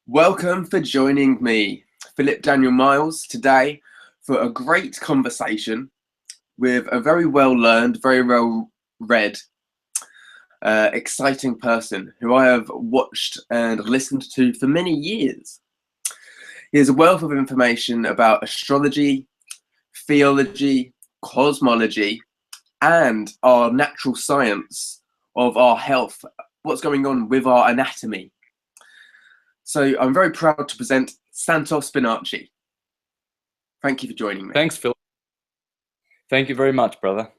Welcome for joining me, Philip Daniel Miles, today for a great conversation with a very well learned, very well read, exciting person who I have watched and listened to for many years. He has a wealth of information about astrology, theology, cosmology, and our natural science of our health, what's going on with our anatomy. So I'm very proud to present Santos bonacci. Thank you for joining me. Thanks, Phil. Thank you very much, brother.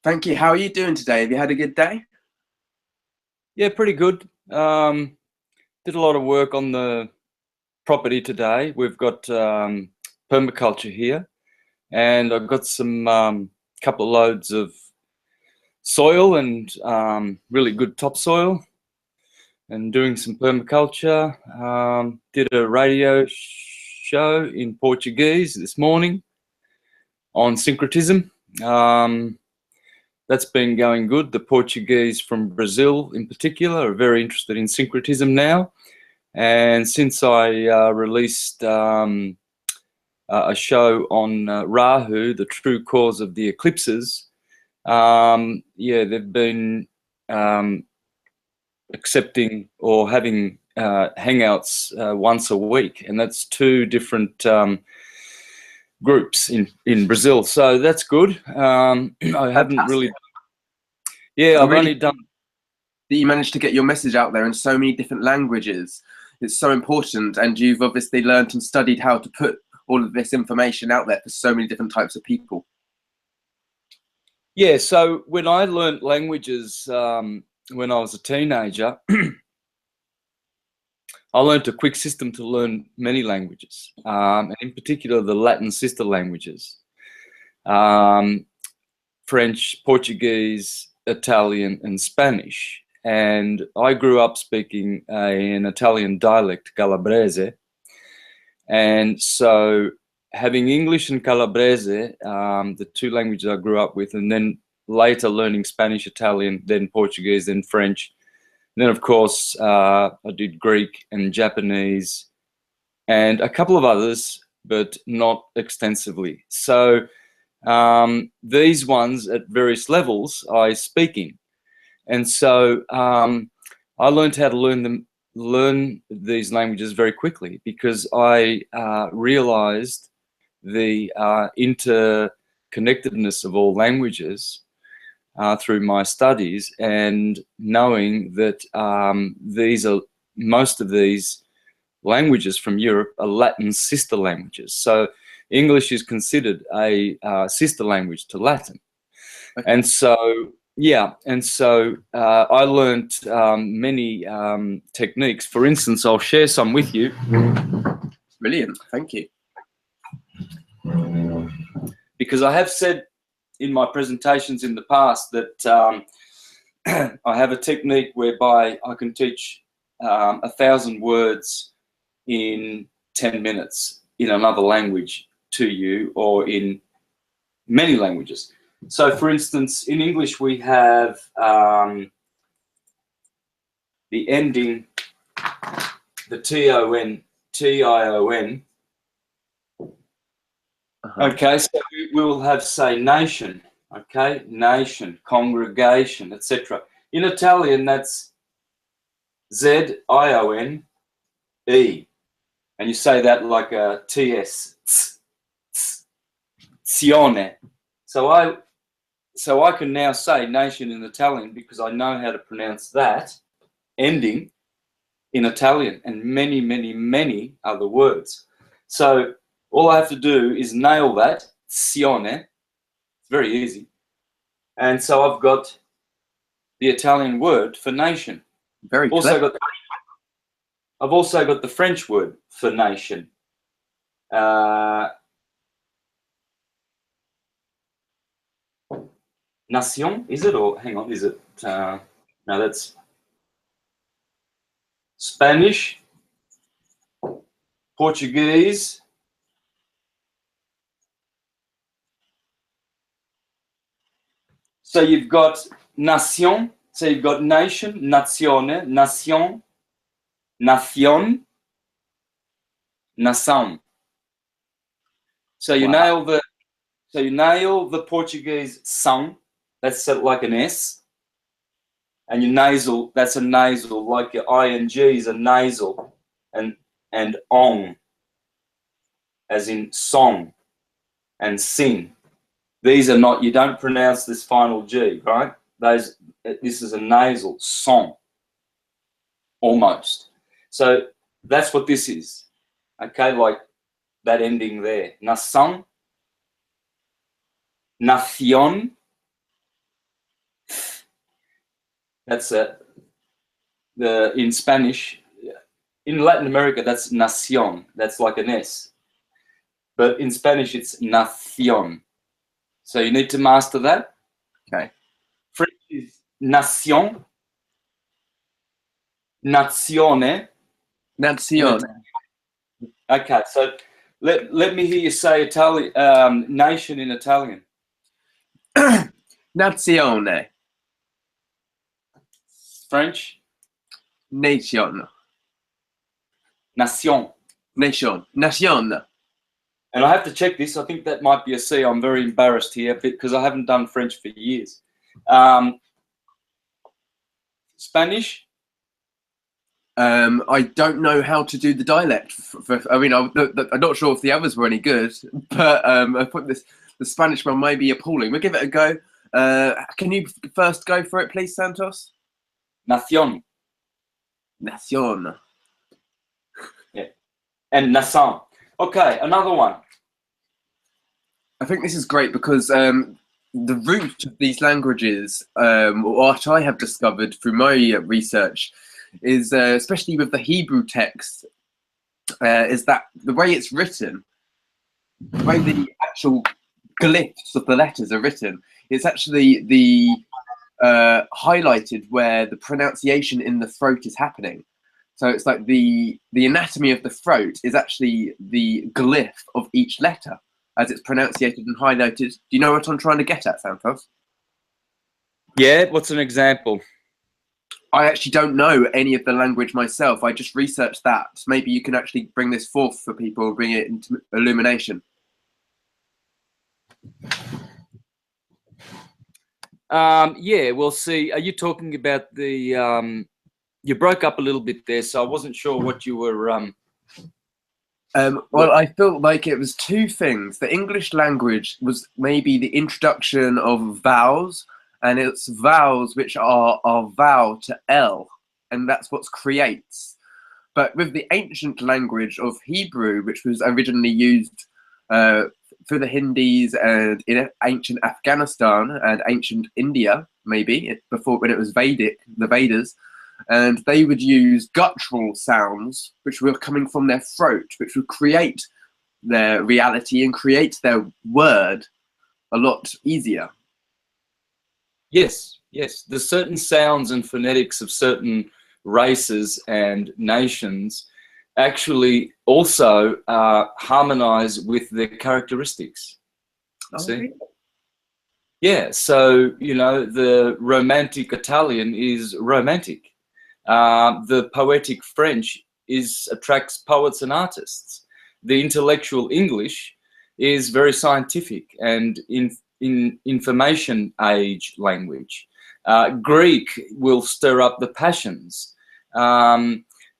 Thank you. How are you doing today? Have you had a good day? Yeah, pretty good. Did a lot of work on the property today. We've got permaculture here, and I've got some couple of loads of soil and really good topsoil, and doing some permaculture. Did a radio show in Portuguese this morning on syncretism. That's been going good. The Portuguese from Brazil in particular are very interested in syncretism now. And since I released a show on Rahu, the true cause of the eclipses, yeah, they've been accepting or having hangouts once a week, and that's two different groups in Brazil, so that's good. I haven't really, yeah, I've only done that you managed to get your message out there in so many different languages. It's so important, and you've obviously learned and studied how to put all of this information out there for so many different types of people. Yeah, so when I learned languages when I was a teenager, I learned a quick system to learn many languages, and in particular the Latin sister languages, French, Portuguese, Italian, and Spanish. And I grew up speaking an Italian dialect, Calabrese. And so having English and Calabrese, the two languages I grew up with, and then later learning Spanish, Italian, then Portuguese, then French. And then, of course, I did Greek and Japanese and a couple of others, but not extensively. So these ones at various levels I speak in. And so I learned how to learn these languages very quickly, because I realized the interconnectedness of all languages through my studies, and knowing that most of these languages from Europe are Latin sister languages. So English is considered a sister language to Latin. Okay. And so, yeah, and so I learned many techniques. For instance, I'll share some with you. Brilliant, thank you. Because I have said in my presentations in the past that I have a technique whereby I can teach 1,000 words in 10 minutes in another language to you, or in many languages. So, for instance, in English we have the ending, the T-O-N, T-I-O-N. Okay, so we will have, say, nation, okay, nation, congregation, etc. In Italian, that's Z-I-O-N-E, and you say that like a T-S, zione. So I can now say nation in Italian because I know how to pronounce that ending in Italian, and many, many, many other words. So all I have to do is nail that, zione. It's very easy. And so I've got the Italian word for nation. Very clever. I've also got the French word for nation. Nation, is it? Or hang on, is it? No, that's Spanish, Portuguese, so you've got nation, so you've got nation, nazione, nation, nación, nação. So you Wow. nail the Portuguese são. That's set like an S. And your nasal, that's a nasal, like your ing is a nasal, and ong, as in song and sing. These are not, you don't pronounce this final G, right? This is a nasal, song, almost. So that's what this is, okay, like that ending there. Nação, nación, that's in Spanish. In Latin America, that's nación, that's like an S. But in Spanish, it's nación. So you need to master that. Okay. French is nation, nazione. Nazione. Okay, so let me hear you say Italian, nation in Italian. Nazione. French? Nation. Nation. Nation. Nation. And I have to check this. I think that might be a C. I'm very embarrassed here because I haven't done French for years. Spanish? I don't know how to do the dialect. I mean, I'm not sure if the others were any good, but I put the Spanish one may be appalling. We'll give it a go. Can you first go for it, please, Santos? Nación. Nación. Yeah. And nação. Okay, another one. I think this is great because the root of these languages, what I have discovered through my research, is especially with the Hebrew text, is that the way it's written, the way the actual glyphs of the letters are written, it's actually the highlighted where the pronunciation in the throat is happening. So it's like the anatomy of the throat is actually the glyph of each letter as it's pronunciated and highlighted. Do you know what I'm trying to get at, Santos? Yeah, what's an example? I actually don't know any of the language myself. I just researched that. So maybe you can actually bring this forth for people, bring it into illumination. Yeah, we'll see. Are you talking about the... you broke up a little bit there, so I wasn't sure what you were... Well, I felt like it was two things. The English language was maybe the introduction of vowels, and it's vowels which are vowel to L, and that's what creates. But with the ancient language of Hebrew, which was originally used for the Hindis and in ancient Afghanistan and ancient India, maybe, before when it was Vedic, the Vedas, and they would use guttural sounds which were coming from their throat, which would create their reality and create their word a lot easier. Yes, yes. There's certain sounds and phonetics of certain races and nations actually also harmonize with their characteristics. See? Really? Yeah, so, you know, the romantic Italian is romantic. The poetic French attracts poets and artists. The intellectual English is very scientific and in information age language. Greek will stir up the passions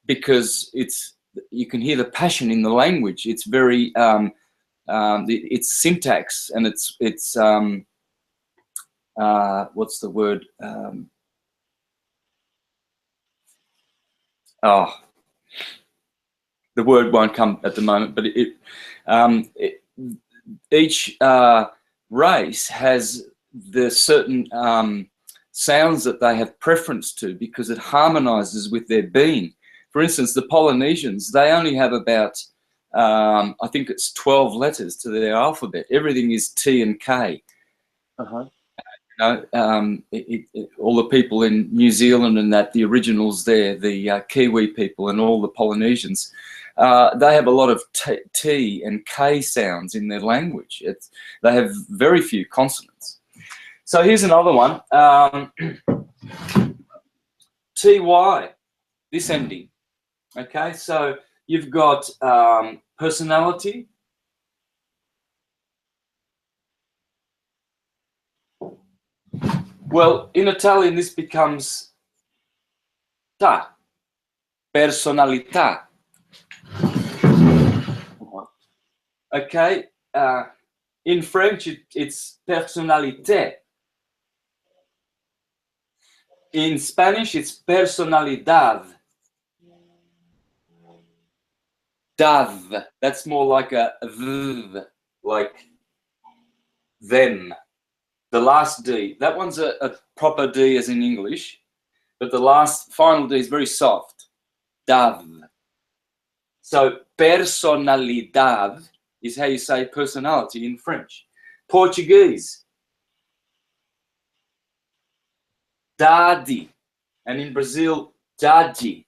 because you can hear the passion in the language. It's very it's syntax and it's what's the word? The word won't come at the moment, but each race has the certain sounds that they have preference to because it harmonizes with their being. For instance, the Polynesians, they only have about, I think it's 12 letters to their alphabet. Everything is T and K. Uh-huh. You know, all the people in New Zealand and that, the originals there, the Kiwi people and all the Polynesians, they have a lot of T and K sounds in their language. They have very few consonants. So here's another one. TY, this ending. Okay, so you've got personality. Well, in Italian, this becomes ta, personalità. Okay, in French, it's personnalité. In Spanish, it's personalidad. Dav, that's more like a v, like them. The last D, that one's a proper D as in English, but the last final D is very soft. Dav. So personalidad is how you say personality in French. Portuguese, daddy, and in Brazil, daddy.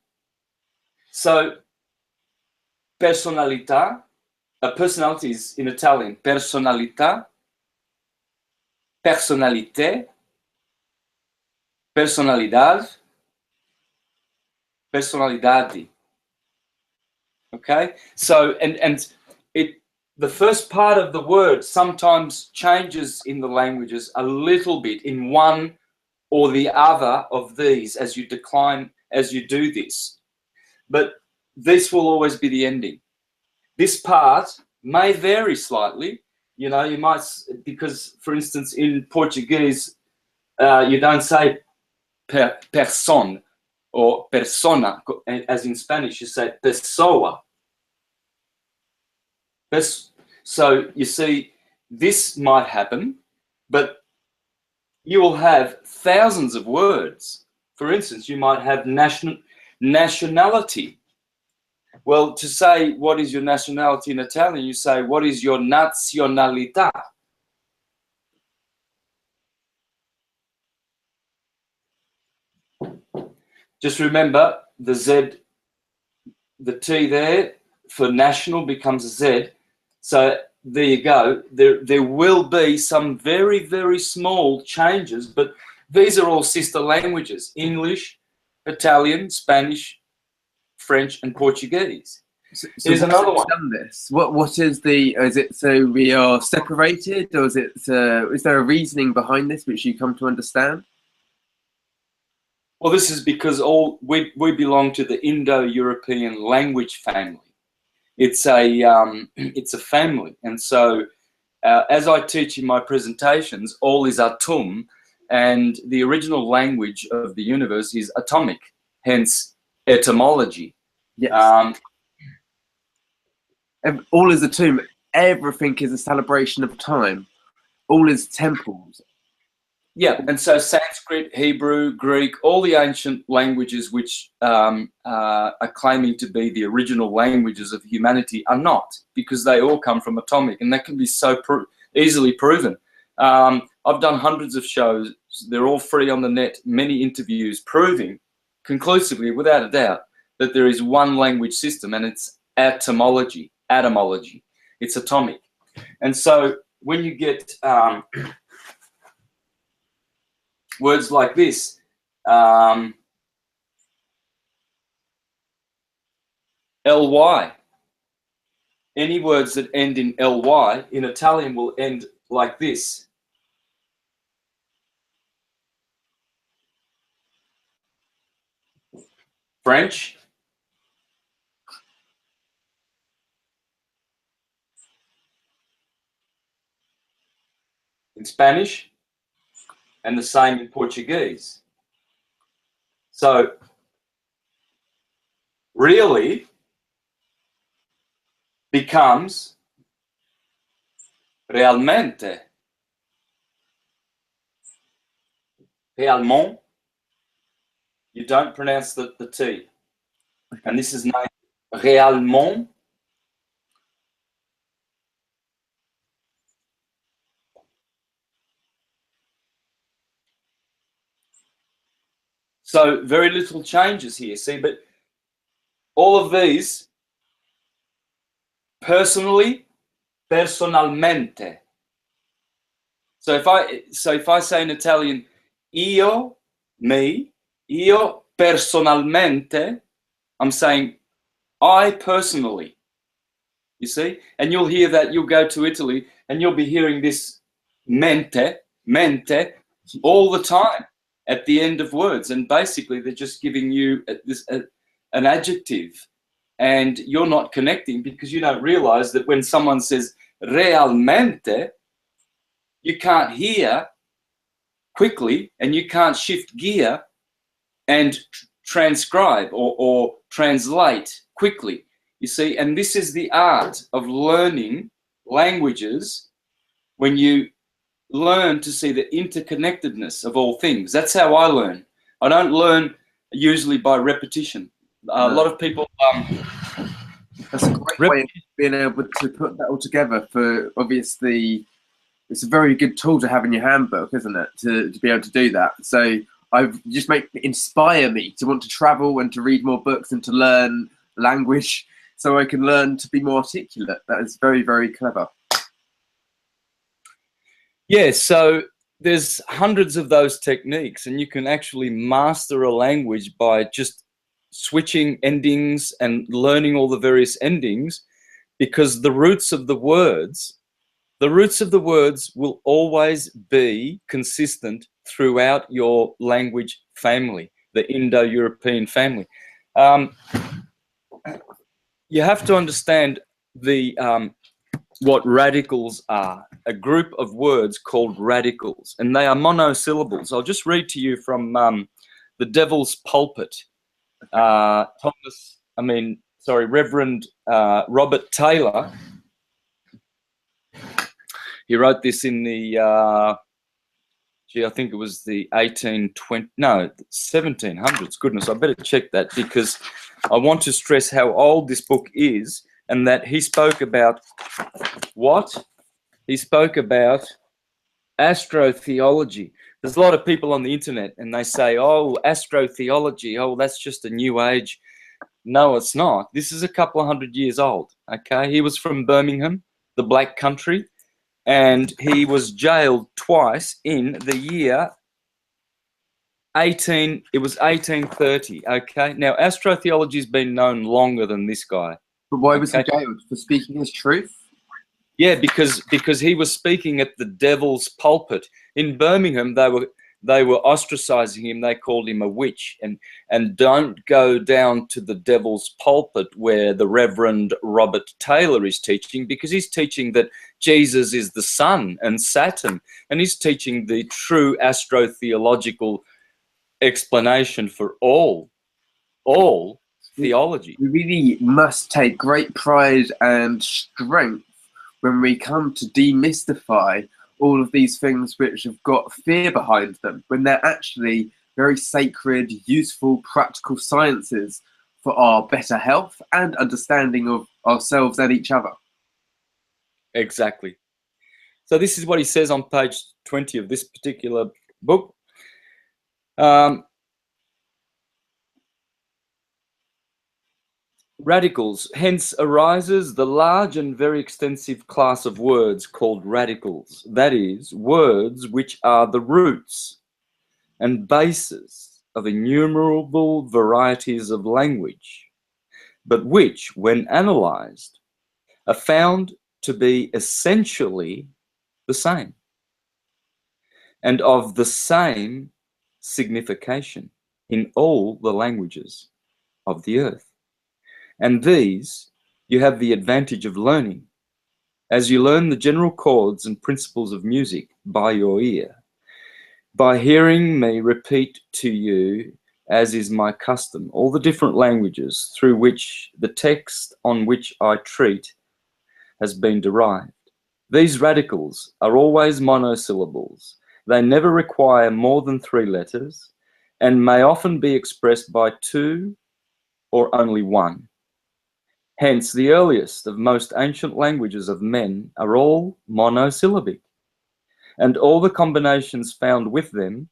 So personalità, personality is in Italian, personalità, personalité, personalidad, personalidade. Okay, so and it, the first part of the word sometimes changes in the languages a little bit in one or the other of these as you decline, as you do this, but this will always be the ending. This part may vary slightly, you know, you might, because for instance in Portuguese you don't say person or persona, as in Spanish you say pessoa. So you see, this might happen, but you will have thousands of words. For instance, you might have nationality. Well, to say what is your nationality in Italian, you say what is your nazionalità. Just remember the Z, the T there for national becomes a Z. So there you go. There will be some very, very small changes, but these are all sister languages: English, Italian, Spanish, French, and Portuguese. So Here's another one. Done this. What is the? Is it so we are separated, or is it? Is there a reasoning behind this which you come to understand? Well, this is because we belong to the Indo-European language family. It's a family, and so as I teach in my presentations, all is atum, and the original language of the universe is atomic, hence etymology. Yes. All is atum. Everything is a celebration of time. All is temples. Yeah, and so Sanskrit, Hebrew, Greek, all the ancient languages which are claiming to be the original languages of humanity are not, because they all come from atomic, and that can be so easily proven. I've done hundreds of shows. They're all free on the net, many interviews proving conclusively, without a doubt, that there is one language system, and it's atomology. It's atomic. And so when you get words like this, ly, any words that end in ly in Italian will end like this. French, in Spanish, and the same in Portuguese. So really becomes realmente. Realmente, you don't pronounce the T. And this is named réellement. So very little changes here, see, but all of these, personally, personalmente. So if I say in Italian, io, me, io personalmente, I'm saying I personally, you see, and you'll hear that, you'll go to Italy and you'll be hearing this mente all the time at the end of words. And basically they're just giving you an adjective, and you're not connecting because you don't realize that when someone says realmente, you can't hear quickly and you can't shift gear and transcribe or translate quickly, you see. And this is the art of learning languages, when you learn to see the interconnectedness of all things. That's how I learn. I don't learn usually by repetition. A lot of people that's a great way of being able to put that all together. For obviously, it's a very good tool to have in your handbook, isn't it, to be able to do that. So I've just inspire me to want to travel and to read more books and to learn language, so I can learn to be more articulate. That is very, very clever. Yeah, so there's hundreds of those techniques, and you can actually master a language by just switching endings and learning all the various endings, because the roots of the words will always be consistent throughout your language family, the Indo-European family. You have to understand what radicals are, a group of words called radicals, and they are monosyllables. I'll just read to you from The Devil's Pulpit. Reverend Robert Taylor. He wrote this in the, I think it was the 1700s. Goodness, I better check that, because I want to stress how old this book is, and that he spoke about what? He spoke about astrotheology. There's a lot of people on the internet and they say, oh, astrotheology, oh, that's just a new age. No, it's not. This is a couple of 100 years old, okay? He was from Birmingham, the Black Country, and he was jailed twice in the year 1830, okay? Now, astrotheology has been known longer than this guy. But why was he jailed? For speaking his truth? Yeah, because he was speaking at the Devil's Pulpit. In Birmingham, they were ostracizing him. They called him a witch. And don't go down to the Devil's Pulpit where the Reverend Robert Taylor is teaching, because he's teaching that Jesus is the sun and Saturn, and he's teaching the true astrotheological explanation for all theology. We really must take great pride and strength when we come to demystify all of these things which have got fear behind them, when they're actually very sacred, useful, practical sciences for our better health and understanding of ourselves and each other. Exactly. So this is what he says on page 20 of this particular book. Radicals, hence arises the large and very extensive class of words called radicals, that is, words which are the roots and bases of innumerable varieties of language, but which, when analysed, are found to be essentially the same and of the same signification in all the languages of the earth. And these you have the advantage of learning, as you learn the general chords and principles of music by your ear, by hearing me repeat to you, as is my custom, all the different languages through which the text on which I treat has been derived. These radicals are always monosyllables. They never require more than 3 letters and may often be expressed by 2 or only 1. Hence, the earliest of most ancient languages of men are all monosyllabic, and all the combinations found with them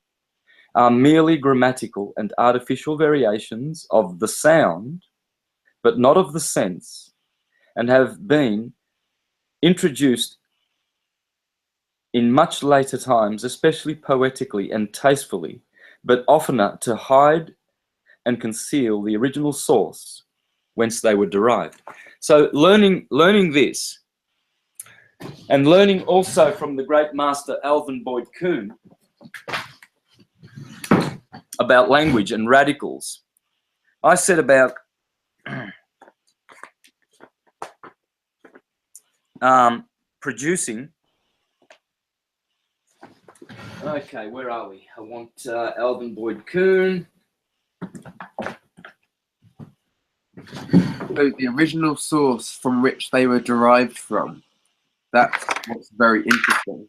are merely grammatical and artificial variations of the sound, but not of the sense, and have been introduced in much later times, especially poetically and tastefully, but oftener to hide and conceal the original source whence they were derived. So learning this, and learning also from the great master Alvin Boyd Kuhn about language and radicals, I set about producing. Okay, where are we? I want Alvin Boyd Kuhn. So the original source from which they were derived from. That's what's very interesting.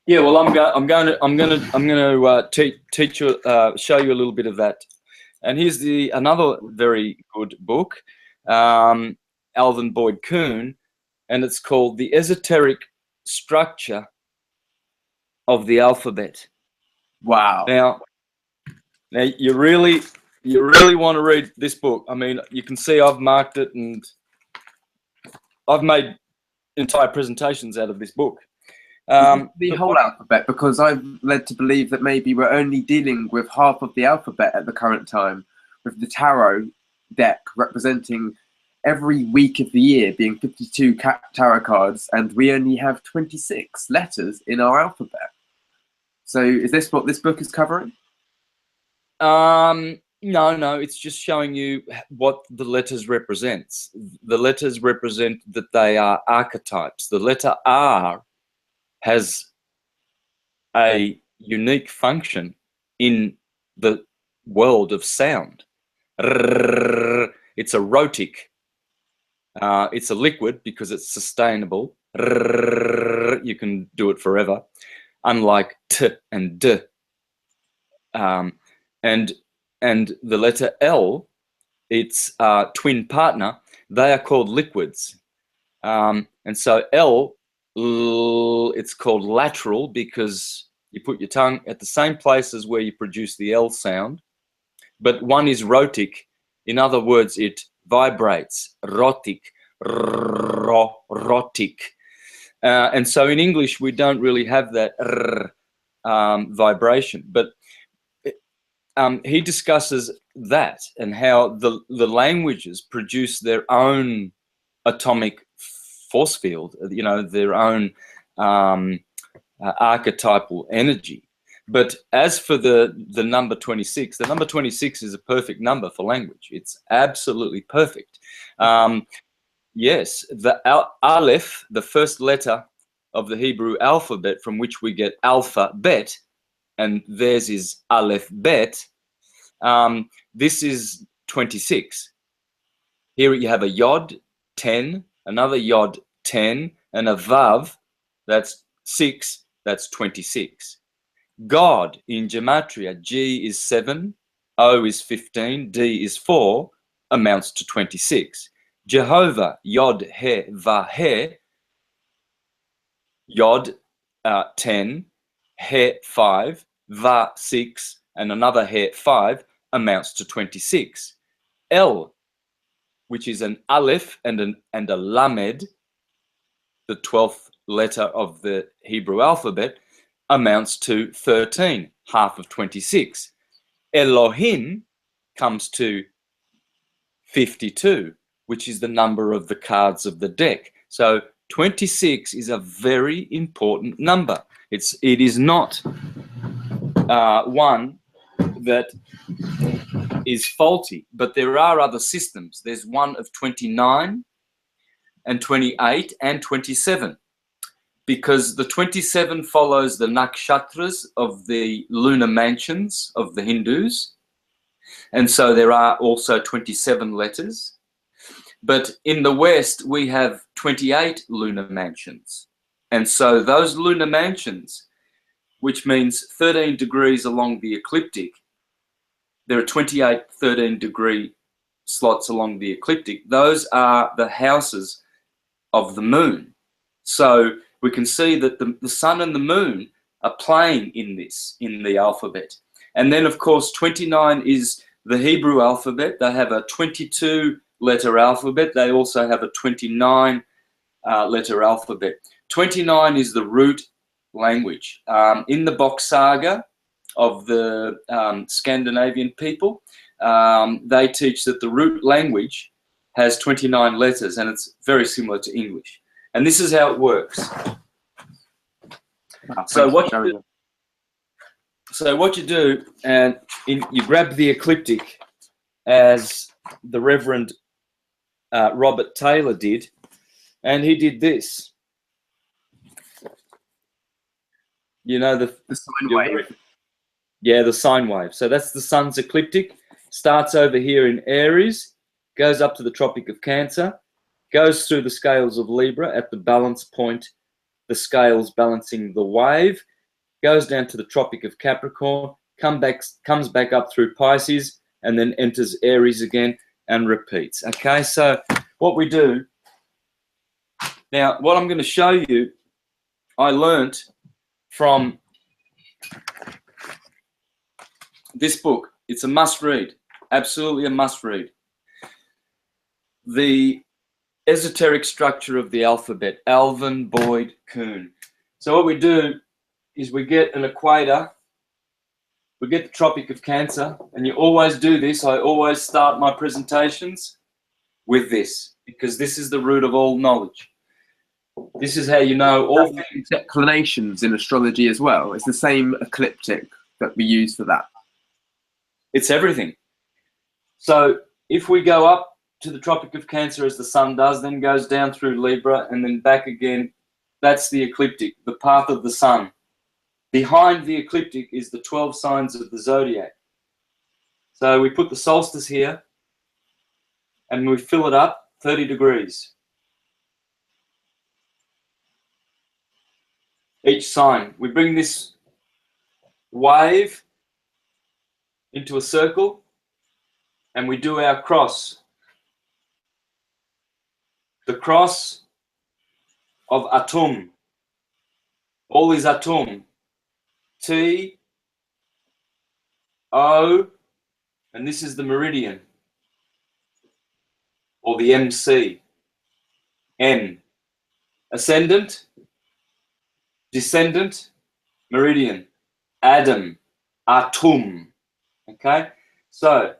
Yeah, well, I'm going to teach you, show you a little bit of that. And here's another very good book, Alvin Boyd Kuhn, and it's called The Esoteric Structure of the Alphabet. Wow. Now you really want to read this book. I mean, you can see I've marked it, and I've made entire presentations out of this book. The whole alphabet, because I'm led to believe that maybe we're only dealing with half of the alphabet at the current time, with the tarot deck representing every week of the year being 52 tarot cards, and we only have 26 letters in our alphabet. So is this what this book is covering? No, it's just showing you what the letters represents. The letters represent that they are archetypes. The letter R has a unique function in the world of sound. It's erotic. It's a liquid because it's sustainable. You can do it forever, unlike T and D. And the letter L, its twin partner, they are called liquids. And so L, it's called lateral because you put your tongue at the same places where you produce the L sound, but one is rhotic. In other words, it vibrates, rhotic, rhotic. And so in English, we don't really have that vibration, but he discusses that and how the languages produce their own atomic force field, you know, their own archetypal energy. But as for the number 26, the number 26 is a perfect number for language. It's absolutely perfect. Yes, the Aleph, the first letter of the Hebrew alphabet from which we get alpha, bet, and theirs is Aleph, bet. This is 26. Here you have a Yod, 10, another Yod, 10, and a Vav, that's 6, that's 26. God in gematria, G is 7, O is 15, D is 4, amounts to 26. Jehovah, Yod, He, Va, He, Yod, 10, He, 5, Va, 6, and another He, 5, amounts to 26. L, which is an Aleph and a Lamed, the 12th letter of the Hebrew alphabet, amounts to 13, half of 26. Elohim comes to 52, which is the number of the cards of the deck. So 26 is a very important number. It is not one that is faulty, but there are other systems. There's one of 29 and 28 and 27, because the 27 follows the nakshatras of the lunar mansions of the Hindus, and so there are also 27 letters. But in the West, we have 28 lunar mansions, and so those lunar mansions, which means 13 degrees along the ecliptic, there are 28 13-degree slots along the ecliptic. Those are the houses of the moon. So we can see that the sun and the moon are playing in the alphabet. And then, of course, 29 is the Hebrew alphabet. They have a 22-letter alphabet. They also have a 29-letter alphabet. 29 is the root language. In the Box Saga of the Scandinavian people, they teach that the root language has 29 letters, and it's very similar to English. And this is how it works. So what you do, and you grab the ecliptic, as the Reverend Robert Taylor did, and he did this. You know, the sine wave. Yeah, the sine wave. So that's the sun's ecliptic. Starts over here in Aries, goes up to the Tropic of Cancer, goes through the scales of Libra at the balance point, the scales balancing the wave, goes down to the Tropic of Capricorn, comes back up through Pisces, and then enters Aries again and repeats. Okay, so what we do now, what I'm going to show you, I learnt from this book. It's a must-read, absolutely a must-read. The Esoteric Structure of the Alphabet, Alvin Boyd Kuhn. So what we do is we get an equator, we get the Tropic of Cancer, and you always do this. I always start my presentations with this, because this is the root of all knowledge. This is how you know all things. Declinations in astrology as well. It's the same ecliptic that we use for that. It's everything. So if we go up to the Tropic of Cancer as the sun does, then goes down through Libra and then back again, that's the ecliptic, the path of the sun. Behind the ecliptic is the 12 signs of the zodiac. So we put the solstice here and we fill it up 30 degrees. Each sign. We bring this wave into a circle and we do our cross. The cross of Atum. All is Atum. T, O, and this is the meridian, or the MC. N. Ascendant, descendant, meridian. Adam, Atum. Okay? So,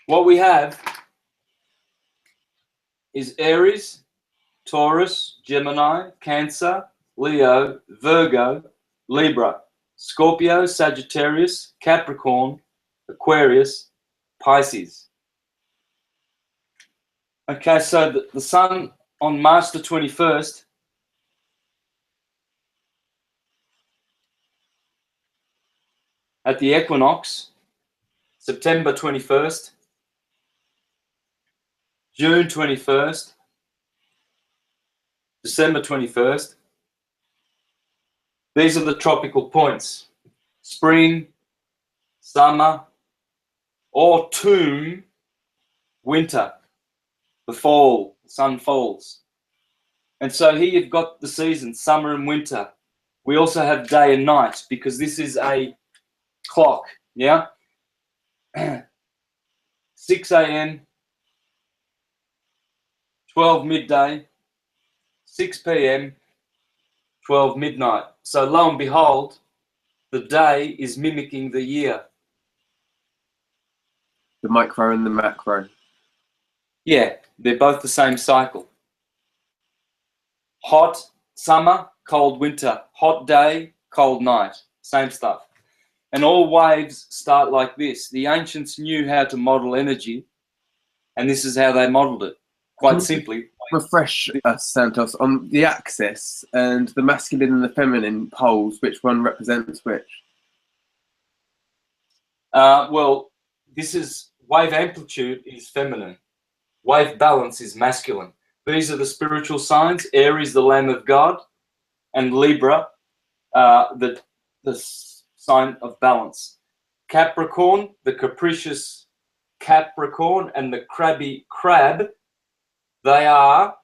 what we have is Aries, Taurus, Gemini, Cancer, Leo, Virgo, Libra, Scorpio, Sagittarius, Capricorn, Aquarius, Pisces. Okay, so the sun on March the 21st at the equinox, September 21st, June 21st, December 21st. These are the tropical points. Spring, summer, autumn, winter, the fall, the sun falls. And so here you've got the seasons, summer and winter. We also have day and night because this is a clock, yeah? 6 a.m., 12 midday, 6 p.m., 12 midnight. So lo and behold, the day is mimicking the year. The micro and the macro. Yeah, they're both the same cycle. Hot summer, cold winter. Hot day, cold night. Same stuff. And all waves start like this. The ancients knew how to model energy, and this is how they modeled it. Quite simply. Refresh us, Santos, on the axis and the masculine and the feminine poles, which one represents which? Well, this is wave amplitude is feminine. Wave balance is masculine. These are the spiritual signs. Aries, the Lamb of God, and Libra, the sign of balance. Capricorn, the capricious Capricorn, and the crabby crab, they are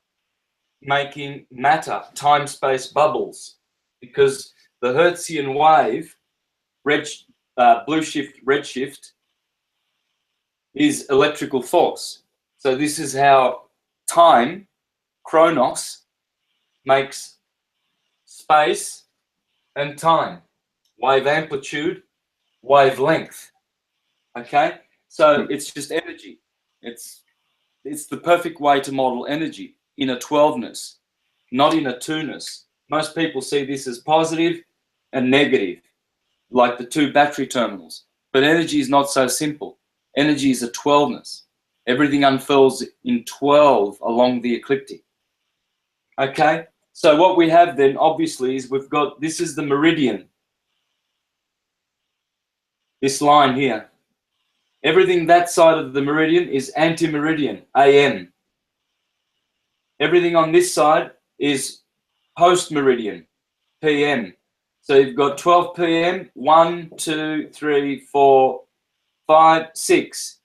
making matter, time-space bubbles, because the Hertzian wave, blue shift, red shift, is electrical force. So this is how time, chronos, makes space and time. wave amplitude, wavelength. Okay, so it's just energy. It's the perfect way to model energy in a 12ness, not in a 2ness. Most people see this as positive and negative, like the two battery terminals. But energy is not so simple. Energy is a 12ness. Everything unfurls in 12 along the ecliptic. Okay, so what we have then obviously is we've got, this is the meridian. This line here. Everything that side of the meridian is anti-meridian, AM. Everything on this side is post-meridian, PM. So you've got 12 PM, 1, 2, 3, 4, 5, 6,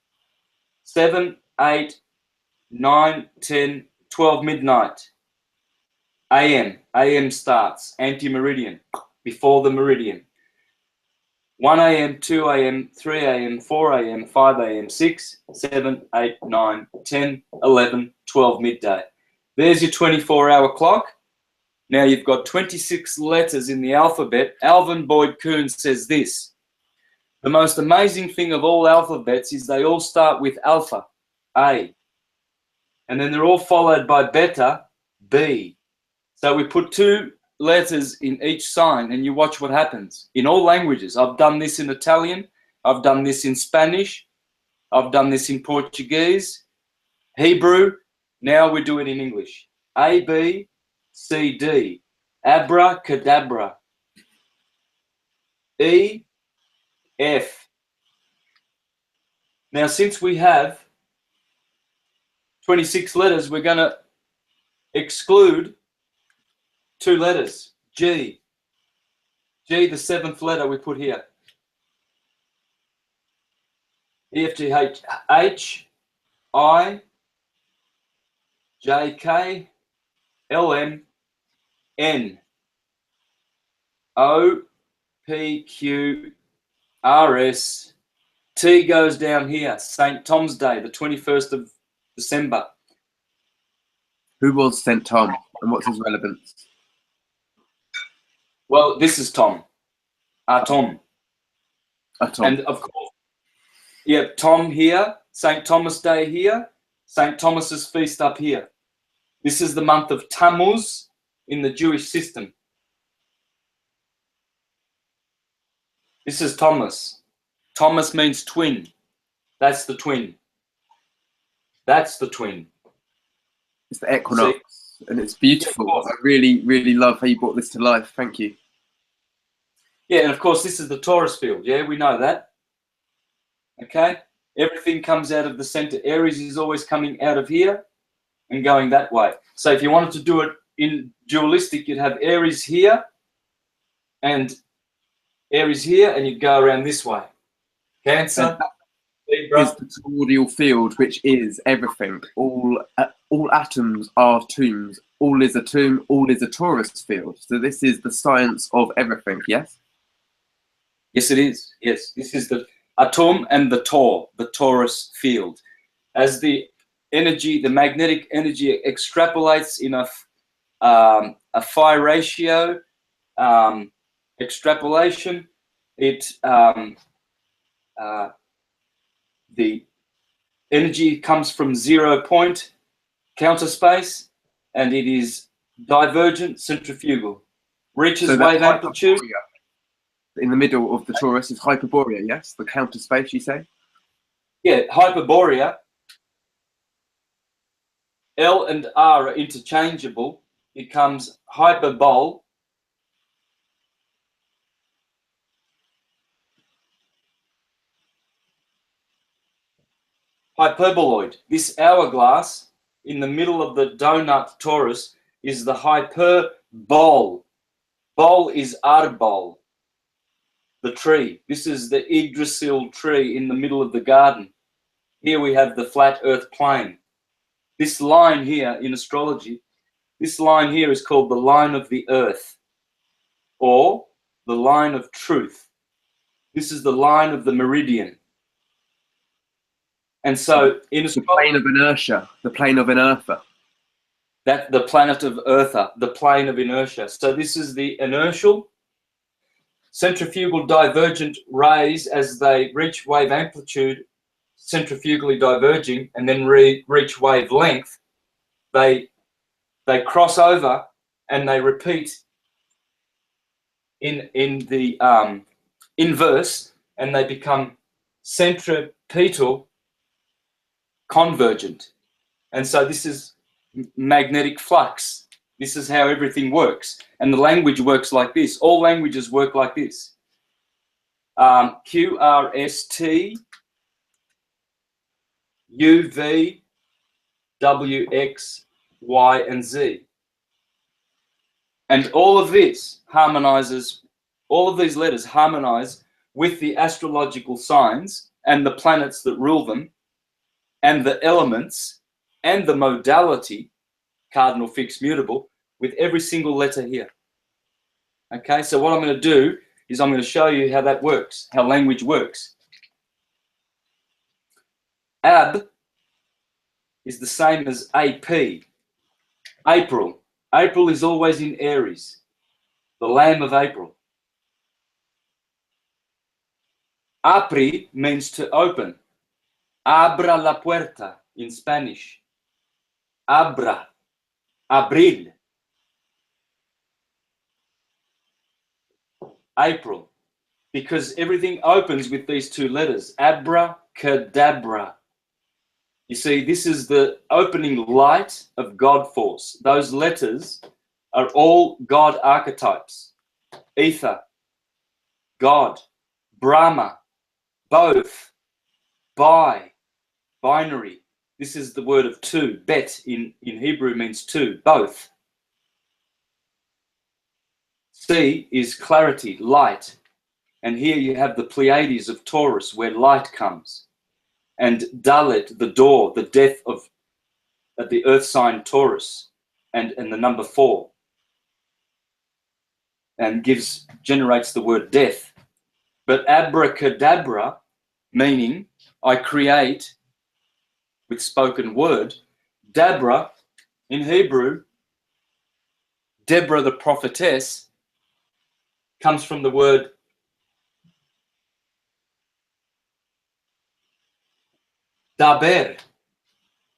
7, 8, 9, 10, 12 midnight. AM. AM starts, anti-meridian, before the meridian. 1 AM, 2 AM, 3 AM, 4 AM, 5 AM, 6, 7, 8, 9, 10, 11, 12 midday. There's your 24-hour clock. Now you've got 26 letters in the alphabet. Alvin Boyd Kuhn says this: the most amazing thing of all alphabets is they all start with alpha, A, and then they're all followed by beta, B. So we put 2 letters in each sign and you watch what happens. In all languages, I've done this in Italian, I've done this in Spanish, I've done this in Portuguese, Hebrew, now we do it in English. A, B, C, D, abracadabra. E, F. Now since we have 26 letters, we're going to exclude 2 letters. G. G, the 7th letter we put here. E, F, G, H, H, I, J, K, L, M, N, O, P, Q, R, S. T goes down here. St. Tom's Day, the 21st of December. Who was St. Tom and what's his relevance? Well, this is Tom. Tom. Tom. And of course, yeah, Tom here, St. Thomas Day here, St. Thomas's feast up here. This is the month of Tammuz in the Jewish system. This is Thomas. Thomas means twin. That's the twin. That's the twin. It's the equinox, and it's beautiful. I really, really love how you brought this to life. Thank you. Yeah, and of course, this is the Taurus field. Yeah, we know that. Okay? Everything comes out of the center. Aries is always coming out of here and going that way. So if you wanted to do it in dualistic, you'd have Aries here and Aries here, and you'd go around this way. Cancer. Is the toroidal field, which is everything. All atoms are tombs. All is a tomb. All is a torus field. So this is the science of everything. Yes. Yes, it is. Yes, this is the atom and the torus field. As the energy, the magnetic energy extrapolates in a phi ratio extrapolation, the energy comes from 0 point counter space, and it is divergent centrifugal. Reaches wave amplitude. In the middle of the torus is Hyperborea, yes? The counter space, you say? Yeah, Hyperborea. L and R are interchangeable. Becomes hyperbole. Hyperboloid. This hourglass in the middle of the donut torus is the hyperbole. Bole is arbol, the tree. This is the Yggdrasil tree in the middle of the garden. Here we have the flat earth plane. This line here in astrology, this line here is called the line of the earth, or the line of truth. This is the line of the meridian. And so in the plane of inertia, the plane of inertia. That the planet of Eartha, the plane of inertia. So this is the inertial, Centrifugal divergent rays, as they reach wave amplitude, centrifugally diverging, and then reach wavelength, they cross over and they repeat in the inverse, and they become centripetal convergent. And so this is magnetic flux. This is how everything works. And the language works like this. All languages work like this. Q, R, S, T, U, V, W, X, Y, and Z. And all of this harmonizes, all of these letters harmonize with the astrological signs and the planets that rule them, and the elements and the modality, cardinal, fixed, mutable, with every single letter here. Okay, so what I'm going to do is I'm going to show you how that works, how language works. Ab is the same as AP. April. April is always in Aries, the lamb of April. Apri means to open. Abra la puerta in Spanish. Abra. Abril. April. Because everything opens with these two letters. Abracadabra. You see, this is the opening light of God force. Those letters are all God archetypes. Ether, God, Brahma, both, bi, binary. This is the word of two. Bet in Hebrew means two, both. C is clarity, light. And here you have the Pleiades of Taurus, where light comes. And Dalet, the door, the death of the earth sign Taurus, and the number 4. And generates the word death. But abracadabra, meaning I create with spoken word. Dabra, in Hebrew, Deborah the prophetess, comes from the word daber.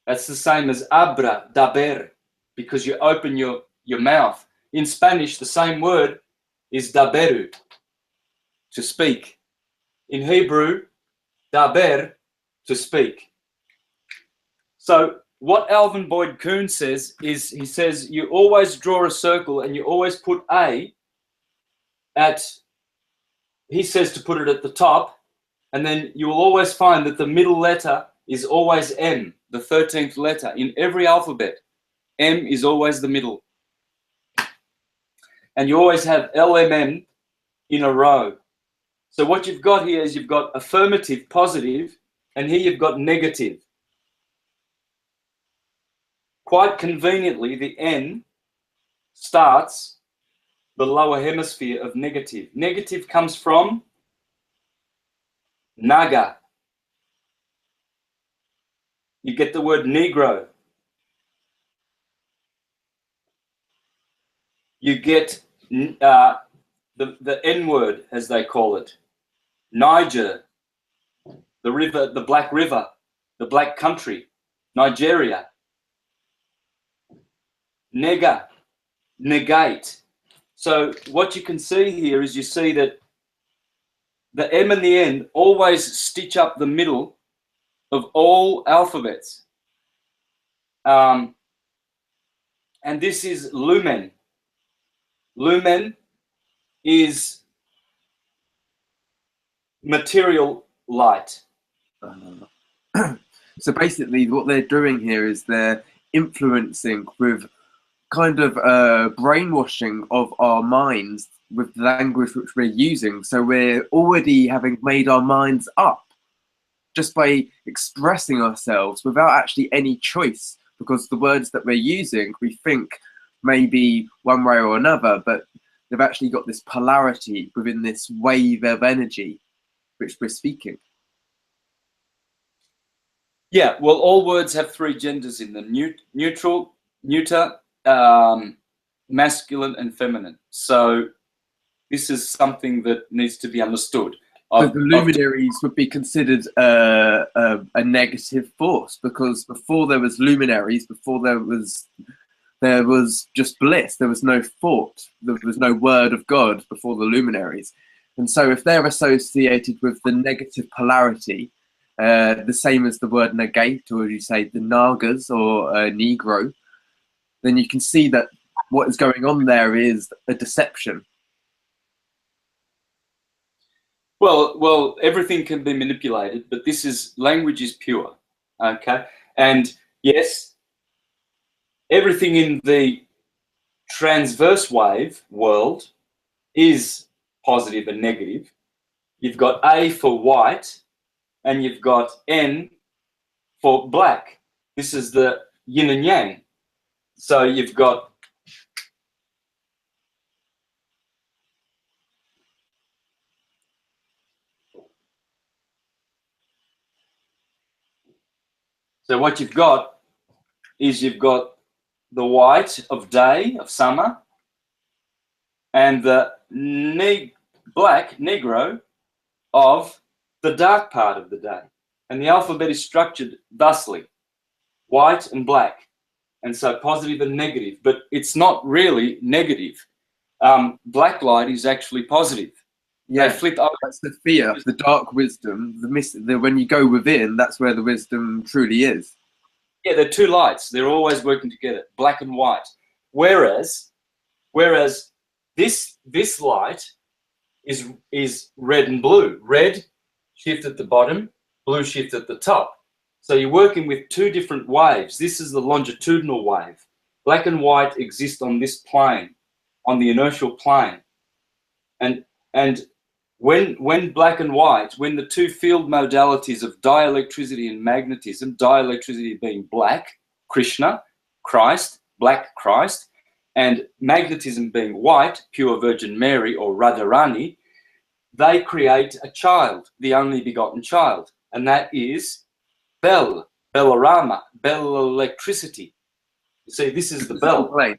That's the same as abra, daber, because you open your mouth. In Spanish, the same word is daberu, to speak. In Hebrew, daber, to speak. So what Alvin Boyd Kuhn says is, he says, you always draw a circle and you always put A at, he says to put it at the top, and then you will always find that the middle letter is always M, the 13th letter. In every alphabet, M is always the middle. And you always have LMN in a row. So what you've got here is you've got affirmative, positive, and here you've got negative. Quite conveniently, the N starts the lower hemisphere of negative. Negative comes from Naga. You get the word Negro. You get the N word, as they call it. Niger, the river, the Black River, the Black Country, Nigeria. Nega, negate. So what you can see here is you see that the M and the N always stitch up the middle of all alphabets. And this is lumen. Lumen is material light. So basically what they're doing here is they're influencing with kind of brainwashing of our minds with the language which we're using. So we're already having made our minds up just by expressing ourselves without actually any choice, because the words that we're using we think may be one way or another, but they've actually got this polarity within this wave of energy which we're speaking. Yeah, well, all words have 3 genders in them: neutral, neuter, masculine, and feminine. So This is something that needs to be understood. So the luminaries would be considered a negative force, because before there was luminaries, before there was just bliss. There was no thought. There was no word of God before the luminaries. And so if they're associated with the negative polarity, the same as the word negate, or you say the nagas or negro, then you can see that what is going on there is a deception. Well, everything can be manipulated, but language is pure, okay? And yes, everything in the transverse wave world is positive and negative. You've got A for white, and you've got N for black. This is the yin and yang. So you've got So what you've got is you've got the white of day, of summer, and the black, negro, of the dark part of the day. And the alphabet is structured thusly, white and black. And so positive and negative, but it's not really negative. Black light is actually positive. Yeah, they flip over. That's the fear, the dark wisdom, when you go within, that's where the wisdom truly is. Yeah, they're two lights. They're always working together, black and white. Whereas this light is red and blue. Red shift at the bottom, blue shift at the top. So you're working with two different waves. This is the longitudinal wave. Black and white exist on this plane, on the inertial plane. And when black and white, when the two field modalities of dielectricity and magnetism, dielectricity being black, Krishna, Christ, black Christ, and magnetism being white, pure Virgin Mary or Radharani, they create a child, the only begotten child, and that is Bel, Belarama, Bell electricity. You see, this is the bell. Plane.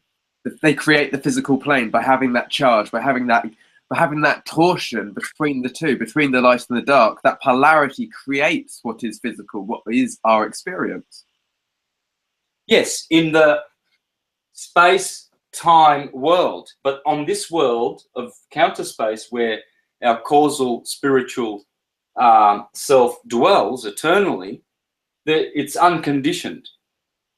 They create the physical plane by having that charge, by having that torsion between the two, between the light and the dark. That polarity creates what is physical, what is our experience. Yes, in the space-time world, but on this world of counter space where our causal spiritual self dwells eternally, it's unconditioned.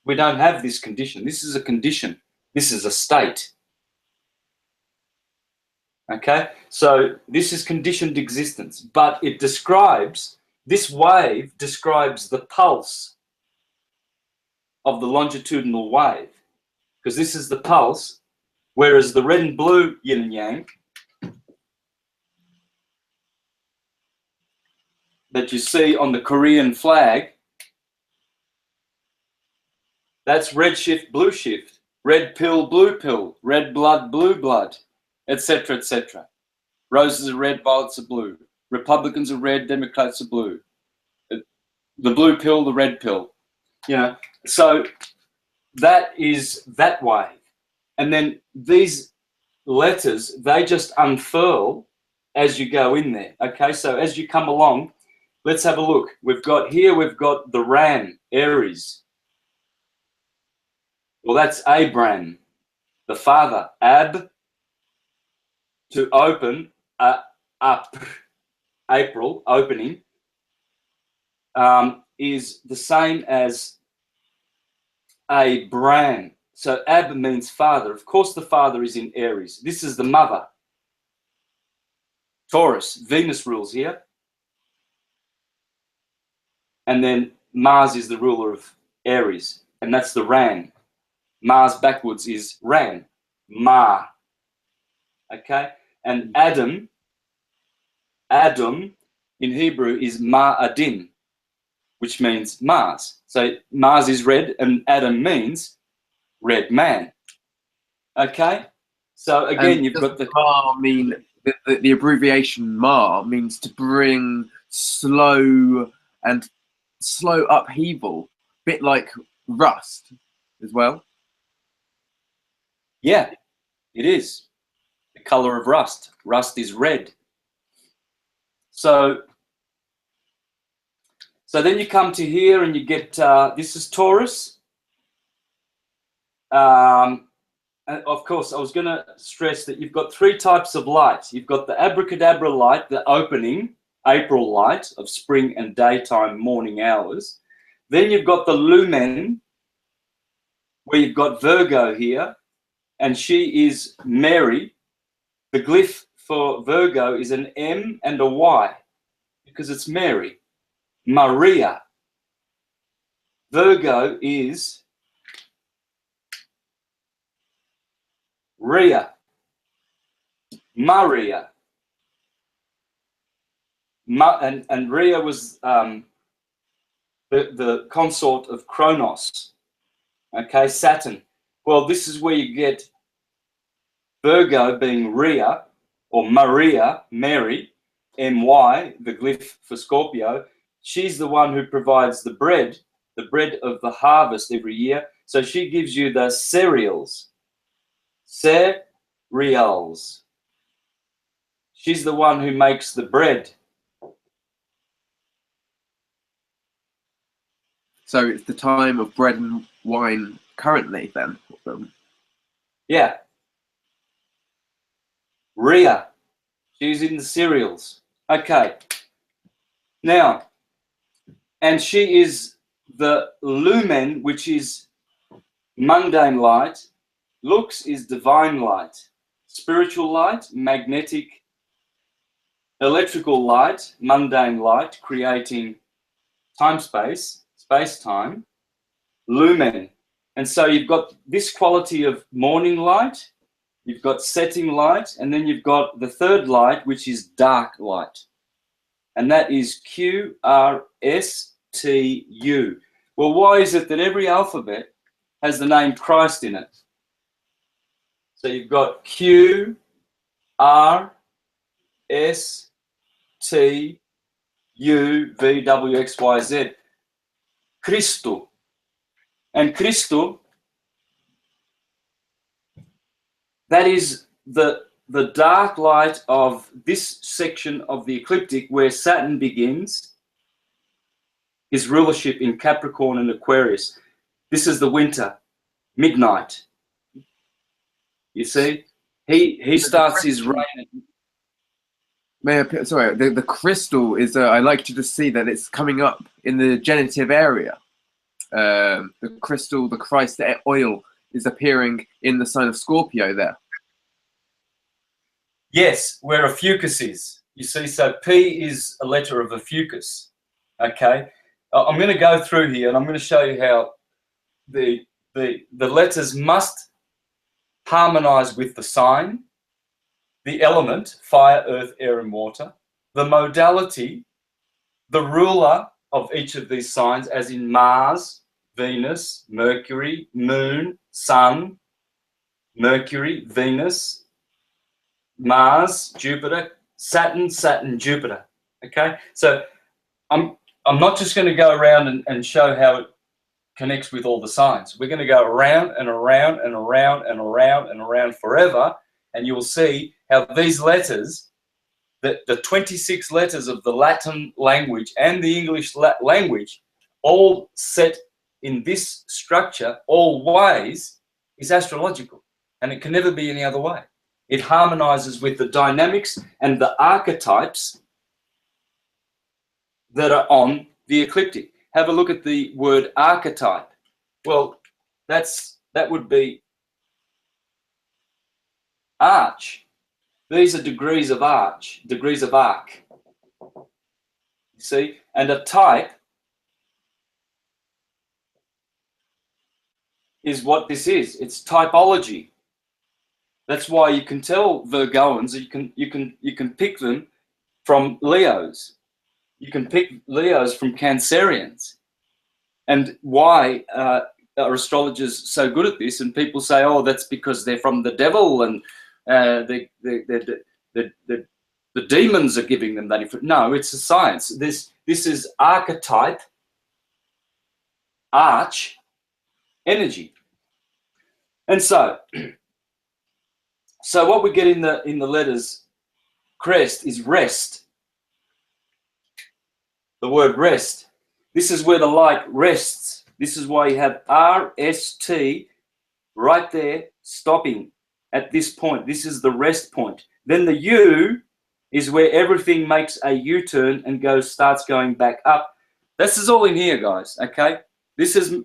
We don't have this condition. This is a condition. This is a state. Okay, so this is conditioned existence, but this wave describes the pulse of the longitudinal wave, because this is the pulse, whereas the red and blue yin and yang that you see on the Korean flag, that's red shift, blue shift, red pill, red blood, blue blood, etc., etc. Roses are red, violets are blue. Republicans are red, Democrats are blue. The blue pill, the red pill. You know, so that is that wave. And then these letters, they just unfurl as you go in there. Okay, so as you come along, let's have a look. We've got the Ram, Aries. Well, that's Abram, the father. Ab, to open, up, April, opening, is the same as Abram. So Ab means father. Of course, the father is in Aries. This is the mother. Taurus, Venus rules here. And then Mars is the ruler of Aries, and that's the Ran. Mars backwards is Ran, Ma. Okay, and Adam in Hebrew is Ma'adim, which means Mars. So Mars is red, and Adam means red man. Okay, so again, you've got the Ma mean the abbreviation Ma means to bring slow upheaval, a bit like rust as well. Yeah, it is. color of rust. Rust is red. So then you come to here and you get, this is Taurus. And of course, I was going to stress that you've got three types of light. You've got the abracadabra light, the opening, April light of spring and daytime morning hours. Then you've got the lumen, where you've got Virgo here, and she is Mary. The glyph for Virgo is an M and a Y, because it's Mary. Maria. Virgo is Rhea. Maria. And Rhea was the consort of Kronos. Okay, Saturn. Well, this is where you get Virgo being Rhea or Maria, Mary, M-Y, the glyph for Scorpio. She's the one who provides the bread of the harvest every year. So she gives you the cereals. Cereals. She's the one who makes the bread. So it's the time of bread and wine currently then? Yeah. Rhea. She's in the cereals. Okay. Now, and she is the lumen, which is mundane light. Lux is divine light. Spiritual light, magnetic, electrical light, mundane light, creating time-space, space-time, lumen. And so you've got this quality of morning light, you've got setting light, and then you've got the third light, which is dark light. And that is Q-R-S-T-U. Well, why is it that every alphabet has the name Christ in it? So you've got Q, R, S, T, U, V, W, X, Y, Z. Cristo. And Cristo, that is the dark light of this section of the ecliptic where Saturn begins his rulership in Capricorn and Aquarius. This is the winter, midnight. You see? He starts his reign. Sorry, the crystal is, I like you to see that it's coming up in the genitive area. The crystal, the Christ oil is appearing in the sign of Scorpio there. Yes, where a fucus is. You see, so P is a letter of a fucus. Okay, I'm going to go through here and I'm going to show you how the letters must harmonize with the sign, the element, fire, earth, air, and water, the modality, the ruler of each of these signs, as in Mars, Venus, Mercury, Moon, Sun, Mercury, Venus, Mars, Jupiter, Saturn, Jupiter. Okay, so I'm not just going to go around and show how it connects with all the signs. We're going to go around and around and around and around and around forever, and you'll see how these letters, the 26 letters of the Latin language and the English language, all set in this structure, always, is astrological, and it can never be any other way. It harmonizes with the dynamics and the archetypes that are on the ecliptic. Have a look at the word archetype. Well, that would be arch. These are degrees of arch, degrees of arc. You see? And a type is what this is. It's typology. That's why you can tell Virgoans, you can pick them from Leos. You can pick Leos from Cancerians. And why are astrologers so good at this? And people say, oh, that's because they're from the devil and the demons are giving them that information. No, it's a science. This is archetype, arch, energy. And so So what we get in the letters crest is rest. The word rest. This is where the light rests. This is why you have RST right there, stopping at this point. This is the rest point. Then the U is where everything makes a U-turn and starts going back up. This is all in here, guys, okay? This is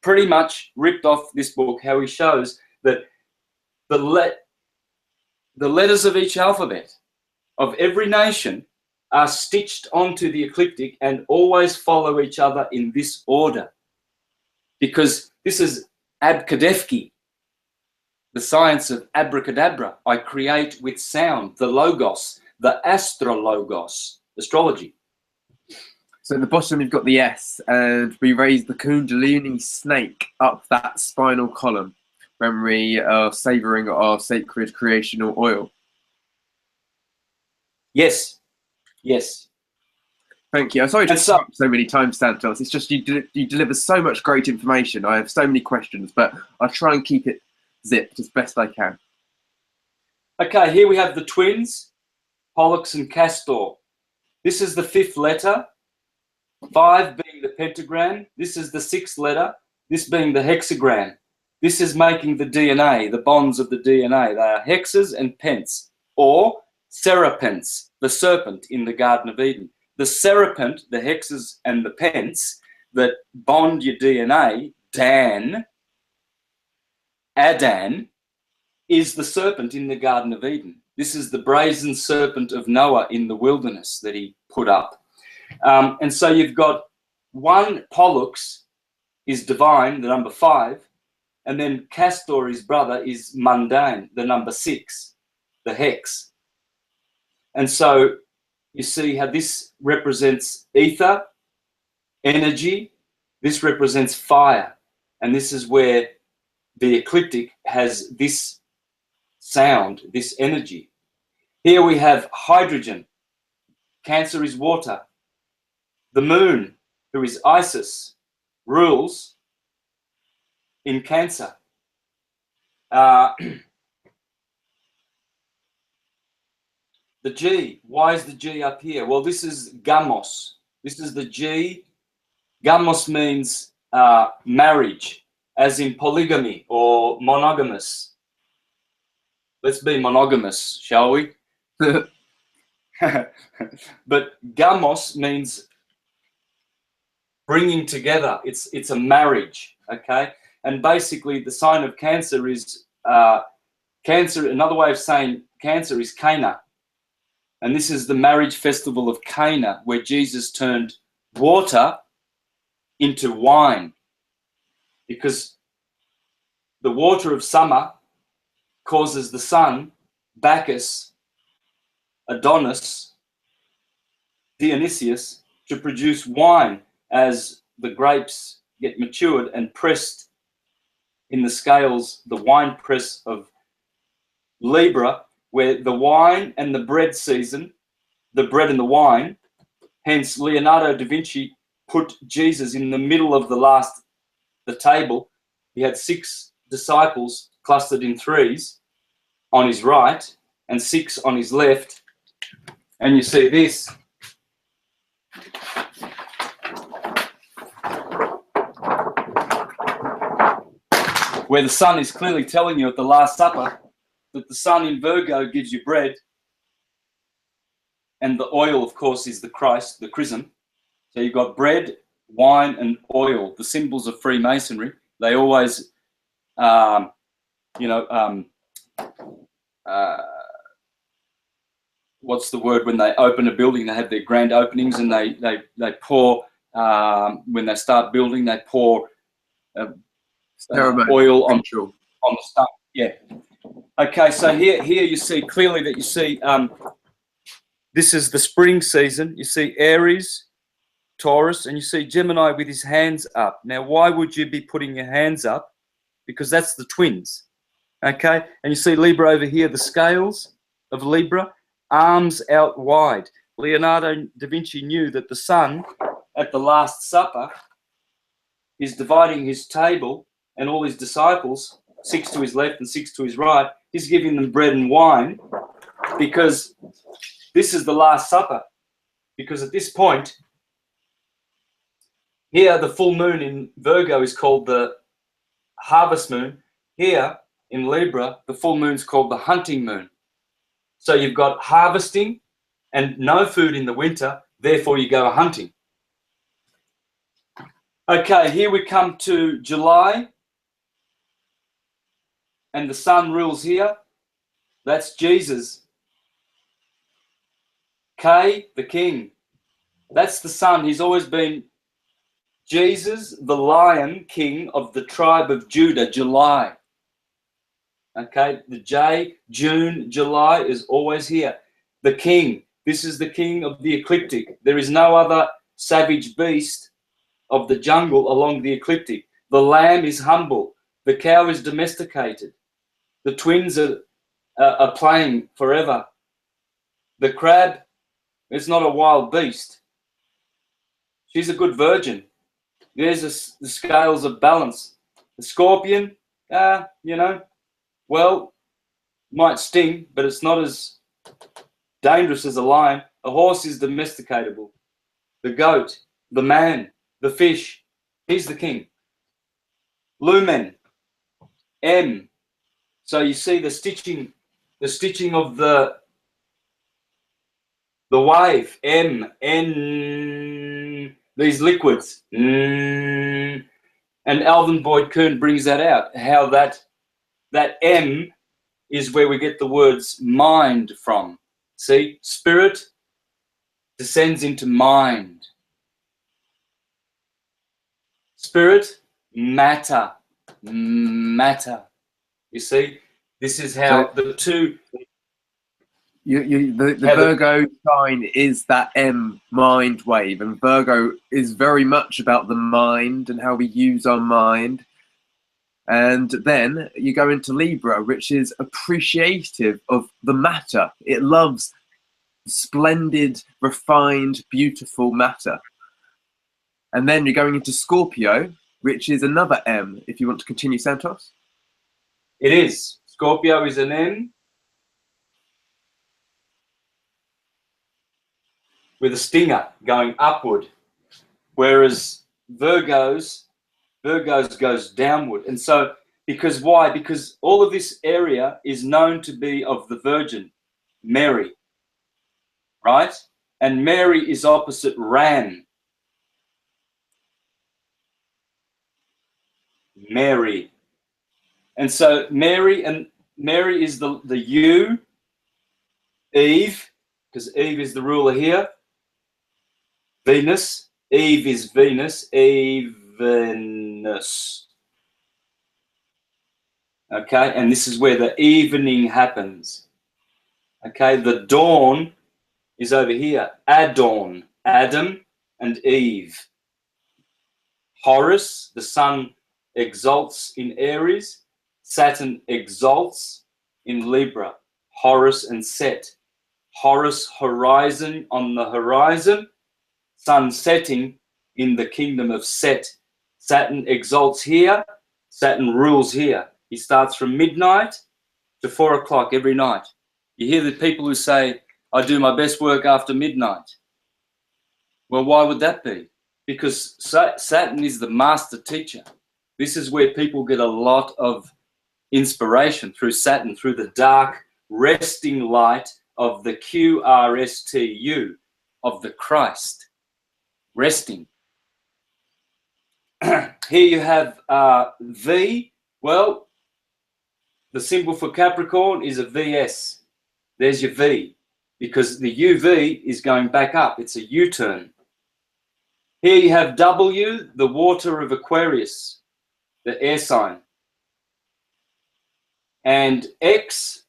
pretty much ripped off this book, how he shows that the letters of each alphabet of every nation are stitched onto the ecliptic and always follow each other in this order. Because this is abkadefki, the science of abracadabra. I create with sound, the logos, the astrologos, astrology. So at the bottom you've got the S, and we raise the kundalini snake up that spinal column when we are savouring our sacred creational oil. Yes, yes. Thank you. I'm sorry to interrupt so many times, Santos. It's just you deliver so much great information. I have so many questions, but I'll try and keep it zipped as best I can. Okay, here we have the twins, Pollux and Castor. This is the 5th letter, 5 being the pentagram. This is the 6th letter, this being the hexagram. This is making the DNA, the bonds of the DNA. They are hexes and pents, or serpents, the serpent in the Garden of Eden. The serpent, the hexes and the pents that bond your DNA, Adan, is the serpent in the Garden of Eden. This is the brazen serpent of Noah in the wilderness that he put up. And so you've got one Pollux is divine, the number 5, and then Castor, his brother, is mundane, the number 6, the hex. And so you see how this represents ether, energy, this represents fire, and this is where the ecliptic has this sound, this energy. Here we have hydrogen. Cancer is water. The moon, who is Isis, rules in Cancer. The G, why is the G up here? Well, this is gamos. This is the G. Gamos means marriage, as in polygamy or monogamous. Let's be monogamous, shall we? But gamos means bringing together. It's a marriage, okay? And basically the sign of Cancer is Cancer. Another way of saying Cancer is Cana. And this is the marriage festival of Cana, where Jesus turned water into wine, because the water of summer causes the sun, Bacchus, Adonis, Dionysius, to produce wine as the grapes get matured and pressed in the scales, the wine press of Libra, where the wine and the bread season, the bread and the wine, hence Leonardo da Vinci put Jesus in the middle of the table. He had 6 disciples clustered in 3s on his right and 6 on his left. And you see this. Where the sun is clearly telling you at the Last Supper that the sun in Virgo gives you bread, and the oil, of course, is the Christ, the chrism. So you've got bread, wine, and oil, the symbols of Freemasonry. They always, what's the word, when they open a building, they have their grand openings, and they pour, when they start building, they pour oil on the stuff. Yeah. Okay, so here you see clearly that you see this is the spring season. You see Aries, Taurus, and you see Gemini with his hands up. Now, why would you be putting your hands up? Because that's the twins. Okay, and you see Libra over here, the scales of Libra, arms out wide. Leonardo da Vinci knew that the sun at the Last Supper is dividing his table and all his disciples, 6 to his left and 6 to his right, He's giving them bread and wine because this is the Last Supper. Because at this point, here the full moon in Virgo is called the harvest moon. Here in Libra, the full moon is called the hunting moon. So you've got harvesting and no food in the winter, therefore you go hunting. Okay, here we come to July, and the sun rules here. That's Jesus. K, the king. That's the sun. He's always been Jesus, the lion king of the tribe of Judah, July. Okay, the J, June, July is always here. The king. This is the king of the ecliptic. There is no other savage beast of the jungle along the ecliptic. The lamb is humble. The cow is domesticated. The twins are playing forever. The crab is not a wild beast. She's a good virgin. There's the scales of balance. The scorpion, you know, well, might sting, but it's not as dangerous as a lion. A horse is domesticatable. The goat, the man, the fish, he's the king. Lumen, M. So you see the stitching of the wave, M, N, these liquids. And Alvin Boyd Kuhn brings that out, how that M is where we get the words mind from. See, spirit descends into mind. Spirit, matter. You see, this is how So the two. the Virgo sign is that M mind wave, and Virgo is very much about the mind and how we use our mind. And then you go into Libra, which is appreciative of the matter. It loves splendid, refined, beautiful matter. And then you're going into Scorpio, which is another M, if you want to continue, Santos. It is. Scorpio is an M with a stinger going upward, whereas Virgos goes downward. And so, because why? Because all of this area is known to be of the Virgin, Mary, right? And Mary is opposite Ram. Mary. And so Mary is the you, Eve, because Eve is the ruler here. Venus, Eve is Venus, Venus. Okay, and this is where the evening happens. Okay, the dawn is over here. Adon, Adam and Eve. Horus, the sun exalts in Aries. Saturn exalts in Libra. Horus and Set. Horus, horizon, on the horizon. Sun setting in the kingdom of Set. Saturn exalts here. Saturn rules here. He starts from midnight to 4 o'clock every night. You hear the people who say, I do my best work after midnight. Well, why would that be? Because Saturn is the master teacher. This is where people get a lot of inspiration, through Saturn, through the dark, resting light of the QRSTU, of the Christ, resting. Here you have V. Well, the symbol for Capricorn is a VS. There's your V, because the UV is going back up. It's a U-turn. Here you have W, the water of Aquarius, the air sign. And X,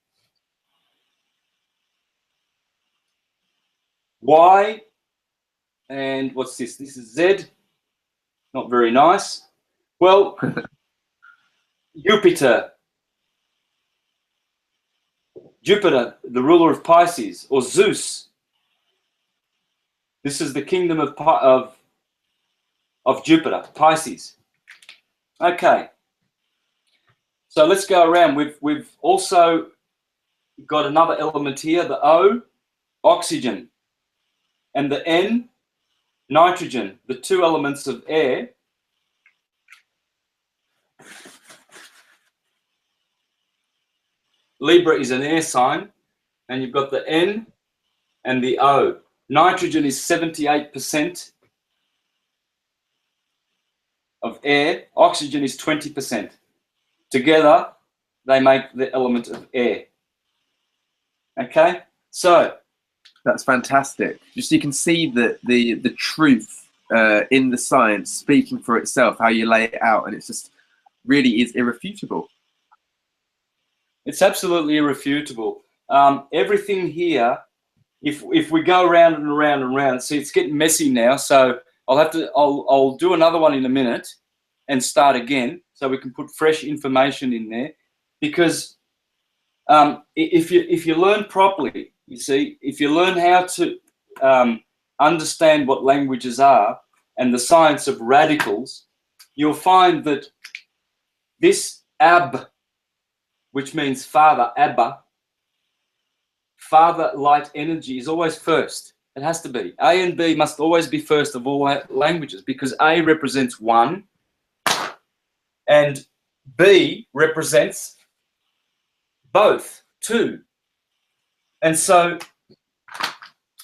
Y, and what's this? This is Z. Not very nice. Well, Jupiter, the ruler of Pisces, or Zeus. This is the kingdom of Jupiter, Pisces. Okay. So let's go around. We've also you've got another element here, the O, oxygen, and the N, nitrogen, the two elements of air. Libra is an air sign, and you've got the N and the O. Nitrogen is 78% of air, oxygen is 20%. Together, they make the element of air. Okay, so that's fantastic. Just you can see that the truth in the science speaking for itself, how you lay it out, and it's just really is irrefutable. It's absolutely irrefutable. Everything here, if we go around and around and around, see, it's getting messy now. So I'll do another one in a minute and start again, so we can put fresh information in there. Because if you learn properly, you see, if you learn how to understand what languages are and the science of radicals, you'll find that this ab, which means father, Abba, father light energy, is always first. It has to be. A and B must always be first of all languages, because A represents one and B represents both, two. And so,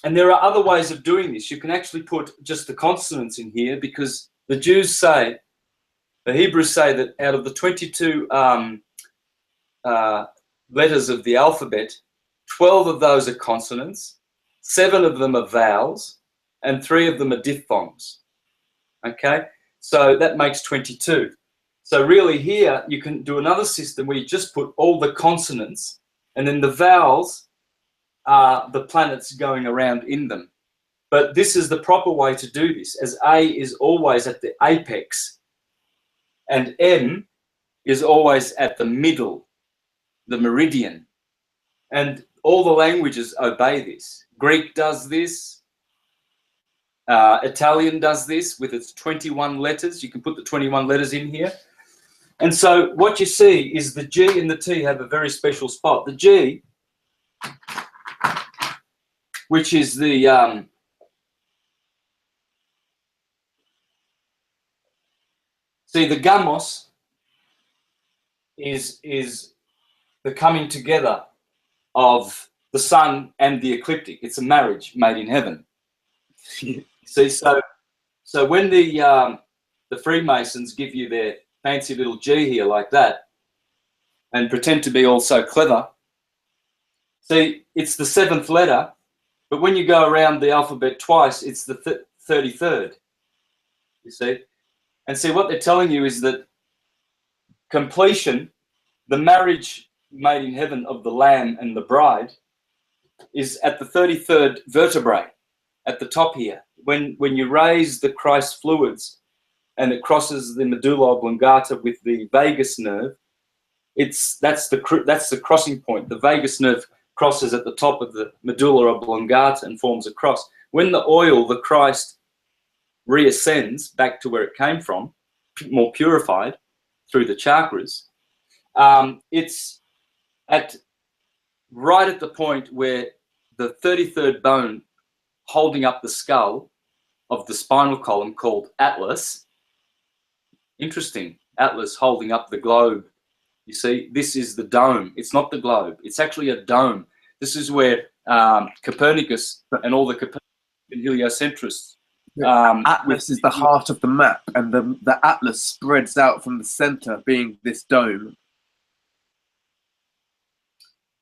and there are other ways of doing this. You can actually put just the consonants in here, because the Jews say, the Hebrews say that out of the 22 letters of the alphabet, 12 of those are consonants, 7 of them are vowels, and 3 of them are diphthongs. Okay, so that makes 22. So really here you can do another system where you just put all the consonants, and then the vowels are the planets going around in them. But this is the proper way to do this, as A is always at the apex and M is always at the middle, the meridian. And all the languages obey this. Greek does this. Italian does this with its 21 letters. You can put the 21 letters in here. And so what you see is the G and the T have a very special spot. The G, which is the see, the gamos is the coming together of the sun and the ecliptic. It's a marriage made in heaven. See, so when the Freemasons give you their fancy little G here like that and pretend to be all so clever, see, it's the 7th letter, but when you go around the alphabet twice, it's the 33rd, you see. And see, what they're telling you is that completion, the marriage made in heaven of the Lamb and the bride, is at the 33rd vertebrae, at the top here. When you raise the Christ fluids and it crosses the medulla oblongata with the vagus nerve, that's the crossing point. The vagus nerve crosses at the top of the medulla oblongata and forms a cross. When the oil, the Christ, reascends back to where it came from, more purified through the chakras, it's right at the point where the 33rd bone holding up the skull of the spinal column, called Atlas. Interesting, Atlas holding up the globe. You see, this is the dome. It's not the globe. It's actually a dome. This is where Copernicus and all the Copernican heliocentrists. Atlas is the heart of the map, and the atlas spreads out from the center, being this dome.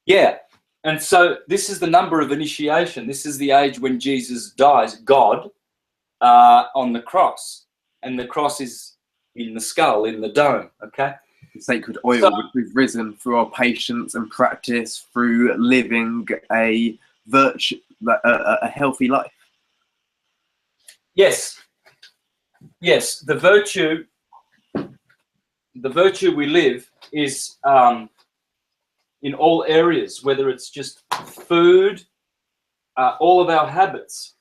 Yeah. And so this is the number of initiation. This is the age when Jesus dies, God, on the cross. And the cross is in the skull, in the dome, okay? The sacred oil, which we've risen through our patience and practice, through living a healthy life. Yes. Yes, the virtue we live is in all areas, whether it's just food, all of our habits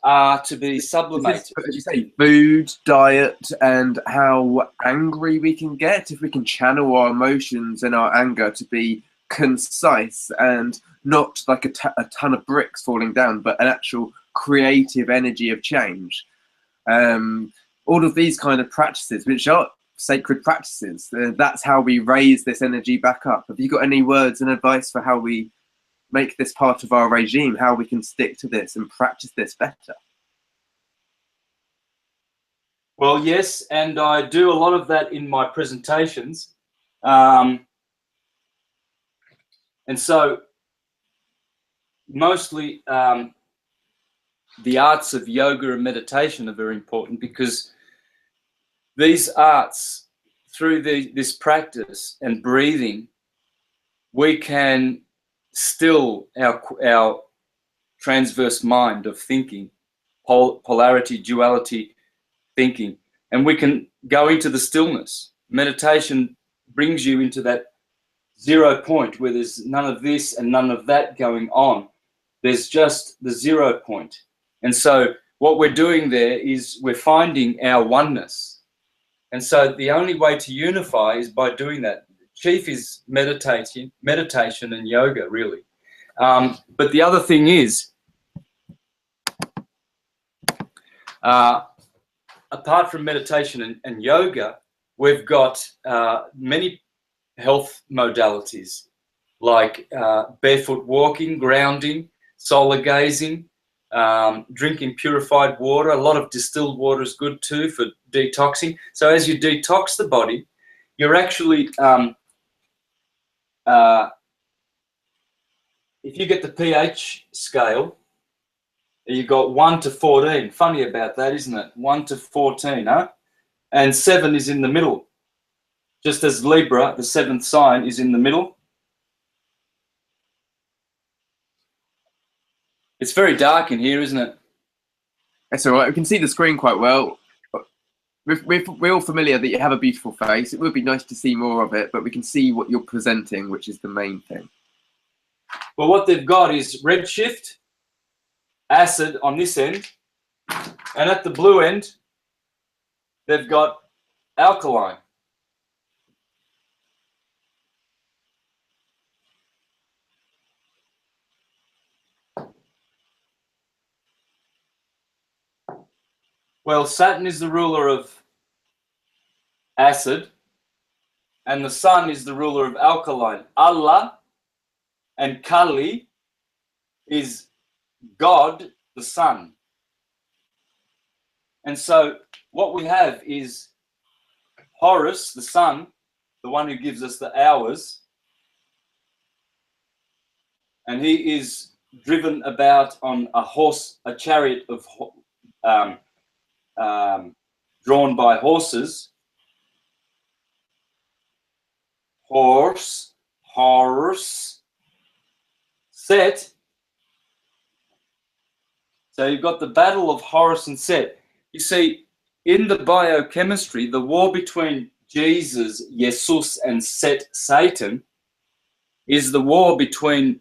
are to be sublimated. As you say, food, diet, and how angry we can get. If we can channel our emotions and our anger to be concise and not like a ton of bricks falling down, but an actual creative energy of change. All of these kind of practices, which are sacred practices, that's how we raise this energy back up. Have you got any words and advice for how we make this part of our regime, how we can stick to this and practice this better? Well, yes, and I do a lot of that in my presentations. And so mostly the arts of yoga and meditation are very important, because these arts, through this practice and breathing, we can still our transverse mind of thinking, polarity, duality thinking, and we can go into the stillness. Meditation brings you into that 0 point where there's none of this and none of that going on. There's just the 0 point. And so what we're doing there is we're finding our oneness. And so the only way to unify is by doing that. Chief is meditation and yoga, really. But the other thing is, apart from meditation and yoga, we've got many health modalities like barefoot walking, grounding, solar gazing, drinking purified water. A lot of distilled water is good too for detoxing. So as you detox the body, you're actually, if you get the pH scale, you got 1 to 14. Funny about that, isn't it? 1 to 14, huh? And 7 is in the middle. Just as Libra, the 7th sign, is in the middle. It's very dark in here, isn't it? That's all right. We can see the screen quite well. We're all familiar that you have a beautiful face. It would be nice to see more of it, but we can see what you're presenting, which is the main thing. Well, what they've got is redshift, acid on this end, and at the blue end, they've got alkaline. Well, Saturn is the ruler of acid, and the Sun is the ruler of alkaline. Allah and Kali is God, the Sun. And so what we have is Horus, the Sun, the one who gives us the hours, and he is driven about on a horse, a chariot of drawn by horses. Horse, Set. So you've got the battle of Horus and Set. You see, in the biochemistry, the war between Jesus, and Set, Satan, is the war between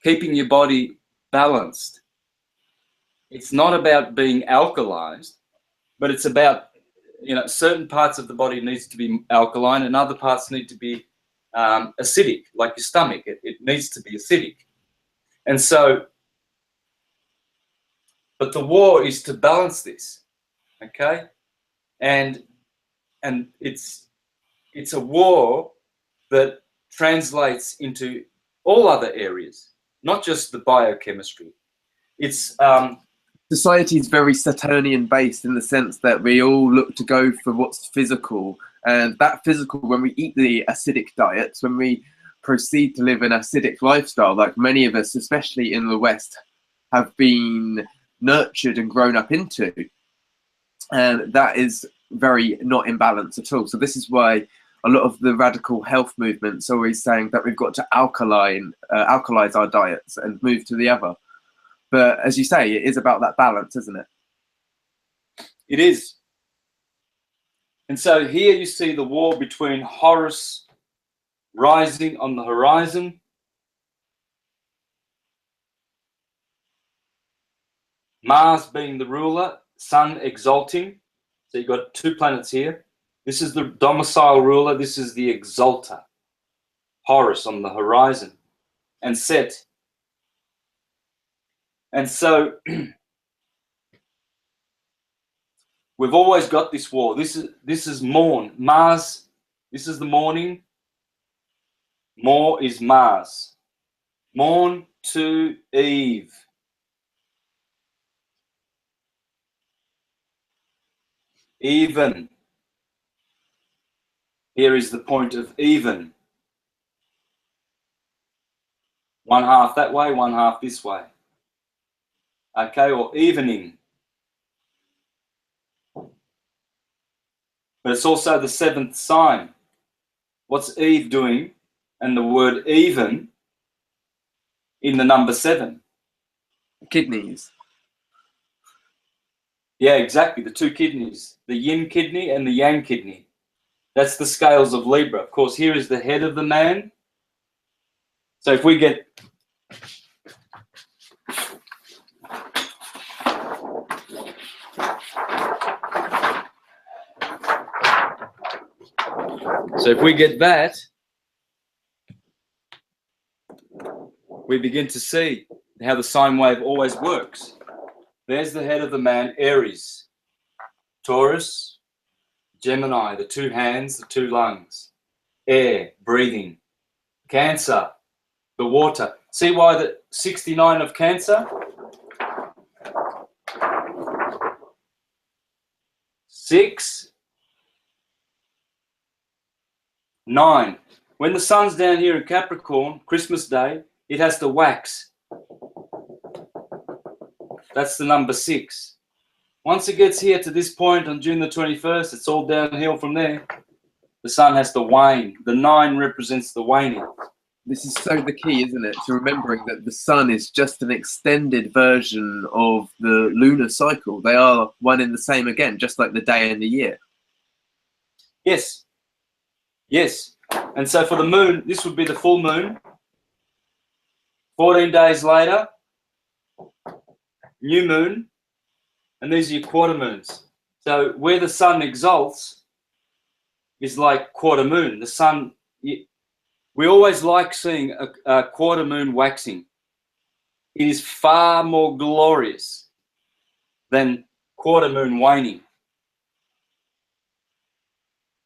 keeping your body balanced. It's not about being alkalized, but it's about, certain parts of the body needs to be alkaline and other parts need to be acidic, like your stomach. It needs to be acidic. And so, but the war is to balance this, okay? And it's a war that translates into all other areas, not just the biochemistry. It's society is very Saturnian based in the sense that we all look to go for what's physical, and that physical, when we eat the acidic diets, when we proceed to live an acidic lifestyle, like many of us, especially in the West, have been nurtured and grown up into, and that is very not in balance at all. So this is why a lot of the radical health movements are always saying that we've got to alkalize our diets and move to the other. But as you say, it is about that balance, isn't it? It is. And so here you see the war between Horus rising on the horizon Mars being the ruler, Sun exalting. So you've got 2 planets here. This is the domicile ruler. This is the exalter, Horus on the horizon, and Set. And so we've always got this war. This is morn. Mars, this is the morning. More is Mars. Morn to eve. Even. Here is the point of even. 1/2 that way, 1/2 this way. Okay, or evening. But it's also the 7th sign. What's Eve doing? And the word even in the number 7. Kidneys. Yeah, exactly. The 2 kidneys, the yin kidney and the yang kidney. That's the scales of Libra. Of course, here is the head of the man. So if we get that, we begin to see how the sine wave always works. There's the head of the man, Aries, Taurus, Gemini, the 2 hands, the 2 lungs, air, breathing, Cancer, the water. See why the 69 of Cancer? 6, 9. When the sun's down here in Capricorn, Christmas Day, it has to wax. That's the number 6. Once it gets here to this point on June the 21st, it's all downhill from there. The sun has to wane. The 9 represents the waning. This is so the key, isn't it? To remembering that the sun is just an extended version of the lunar cycle. They are one and the same again, just like the day and the year. Yes. Yes. And so for the moon, this would be the full moon. 14 days later, new moon. And these are your quarter moons. So where the sun exalts is like quarter moon. The sun, we always like seeing a quarter moon waxing. It is far more glorious than quarter moon waning.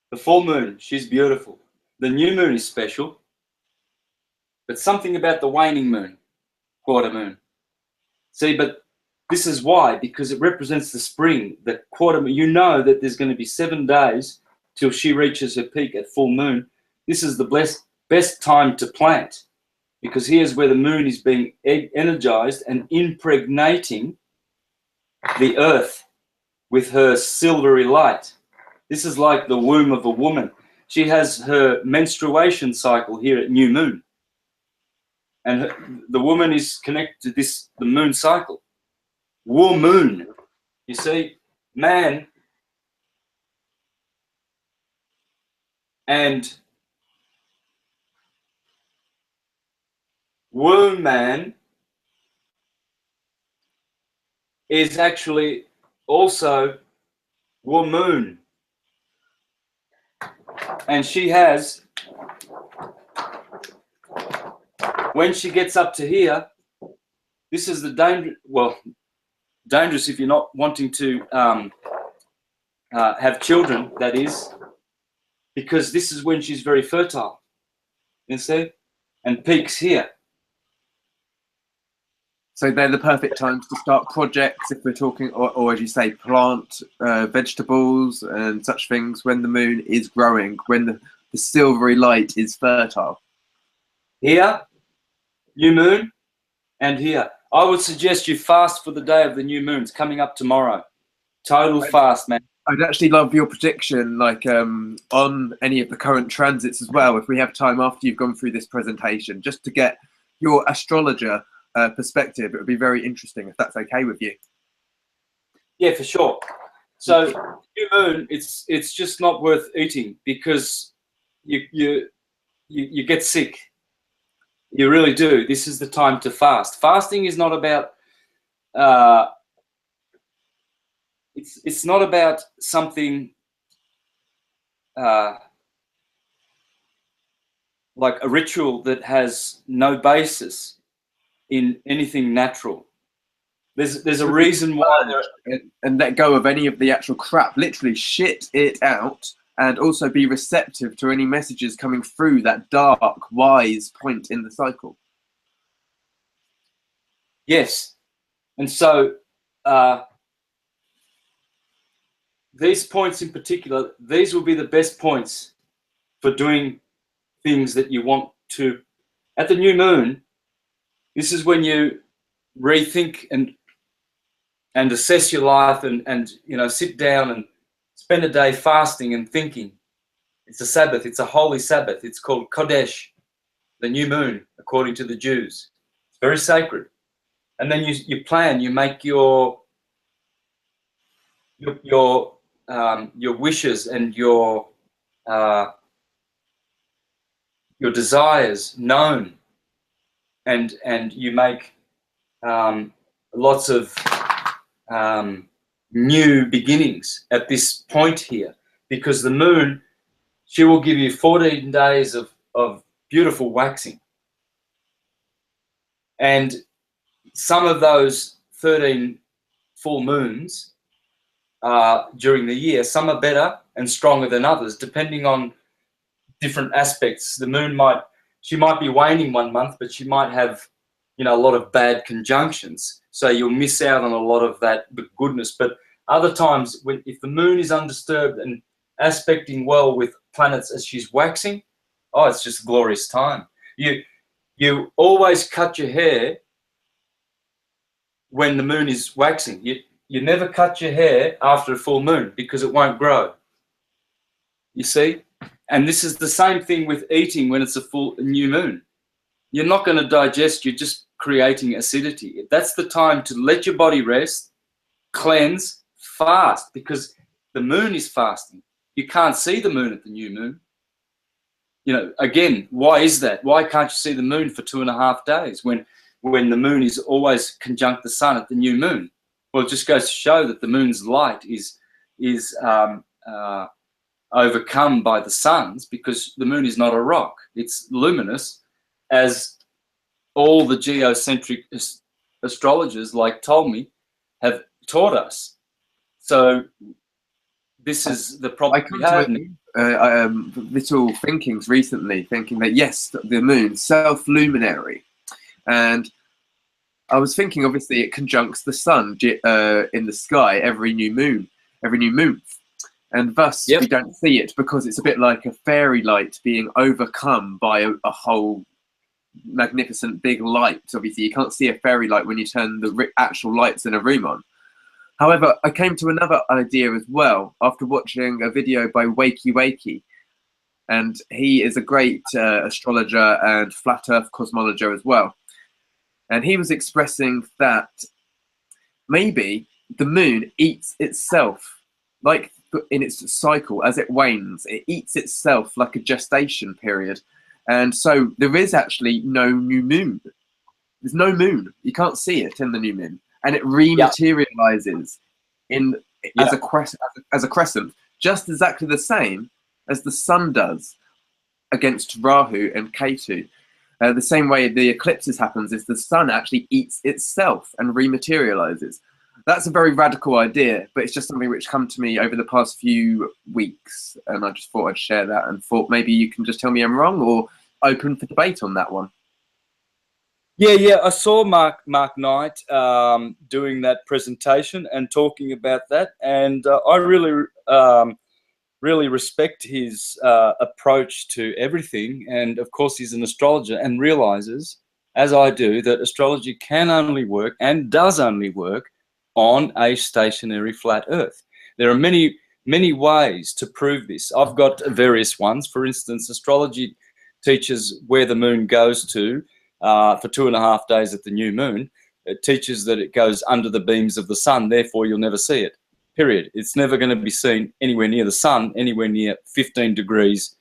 The full moon, she's beautiful. The new moon is special. But something about the waning moon, quarter moon. See, but this is why, because it represents the spring, the quarter moon. You know that there's going to be 7 days till she reaches her peak at full moon. This is the best time to plant, because here's where the moon is being energized and impregnating the earth with her silvery light. This is like the womb of a woman. She has her menstruation cycle here at new moon. And the woman is connected to the moon cycle. Moon. You see, man and woman is actually also woman. And she has, when she gets up to here, this is the danger, well, dangerous if you're not wanting to have children, that is, because this is when she's very fertile, you see, and peaks here. So they're the perfect times to start projects if we're talking, or as you say, plant vegetables and such things when the moon is growing, when the silvery light is fertile. Here, new moon, and here. I would suggest you fast for the day of the new moon. It's coming up tomorrow. Total fast, man. I'd actually love your prediction, like on any of the current transits as well, if we have time after you've gone through this presentation, just to get your astrologer perspective. It would be very interesting if that's okay with you. Yeah, for sure. So new moon, it's just not worth eating, because you get sick. You really do. This is the time to fast. Fasting is not about it's not about something like a ritual that has no basis in anything natural. There's a reason why and let go of any of the actual crap. Literally shit it out, and also be receptive to any messages coming through that dark, wise point in the cycle. Yes, and so these points in particular, these will be the best points for doing things that you want to. At the new moon, this is when you rethink and assess your life, and you know, sit down and spend a day fasting and thinking. It's a Sabbath. It's a holy Sabbath. It's called Kodesh, the new moon, according to the Jews. It's very sacred. And then you plan. You make your wishes and your desires known, and you make lots of new beginnings at this point here, because the moon, she will give you 14 days of beautiful waxing, and some of those 13 full moons during the year, some are better and stronger than others, depending on different aspects. The moon she might be waning one month, but she might have, you know, a lot of bad conjunctions, so you'll miss out on a lot of that goodness. But other times, if the moon is undisturbed and aspecting well with planets as she's waxing, oh, it's just a glorious time. You always cut your hair when the moon is waxing. You never cut your hair after a full moon, because it won't grow. You see? And this is the same thing with eating when it's a new moon. You're not going to digest, you're just creating acidity. That's the time to let your body rest, cleanse, fast, because the moon is fasting. You can't see the moon at the new moon. You know, again, why is that? Why can't you see the moon for 2.5 days when the moon is always conjunct the sun at the new moon? Well, it just goes to show that the moon's light is overcome by the sun's, because the moon is not a rock. It's luminous, as all the geocentric astrologers like Ptolemy have taught us. So this is the problem. I come to little thinkings recently, thinking that yes, the moon, self-luminary, and I was thinking, obviously, it conjuncts the sun in the sky every new moon, and thus we don't see it, because it's a bit like a fairy light being overcome by a whole magnificent big light. Obviously, you can't see a fairy light when you turn the actual lights in a room on. However, I came to another idea as well after watching a video by Wakey Wakey, and he is a great astrologer and flat earth cosmologer as well. And he was expressing that maybe the moon eats itself, like in its cycle, as it wanes, it eats itself like a gestation period. And so there is actually no new moon. There's no moon. You can't see it in the new moon. And it rematerializes as a crescent, just exactly the same as the sun does against Rahu and Ketu. The same way the eclipses happens is the sun actually eats itself and rematerializes. That's a very radical idea, but it's just something which come to me over the past few weeks, and I just thought I'd share that, and thought maybe you can just tell me I'm wrong, or open for debate on that one. Yeah, I saw Mark Knight doing that presentation and talking about that, and I really respect his approach to everything. And of course, he's an astrologer and realizes, as I do, that astrology can only work and does only work on a stationary flat Earth. There are many ways to prove this. I've got various ones. For instance, astrology teaches where the moon goes to for 2.5 days at the new moon. It teaches that it goes under the beams of the sun, therefore you'll never see it. Period. It's never going to be seen anywhere near the sun, anywhere near 15 degrees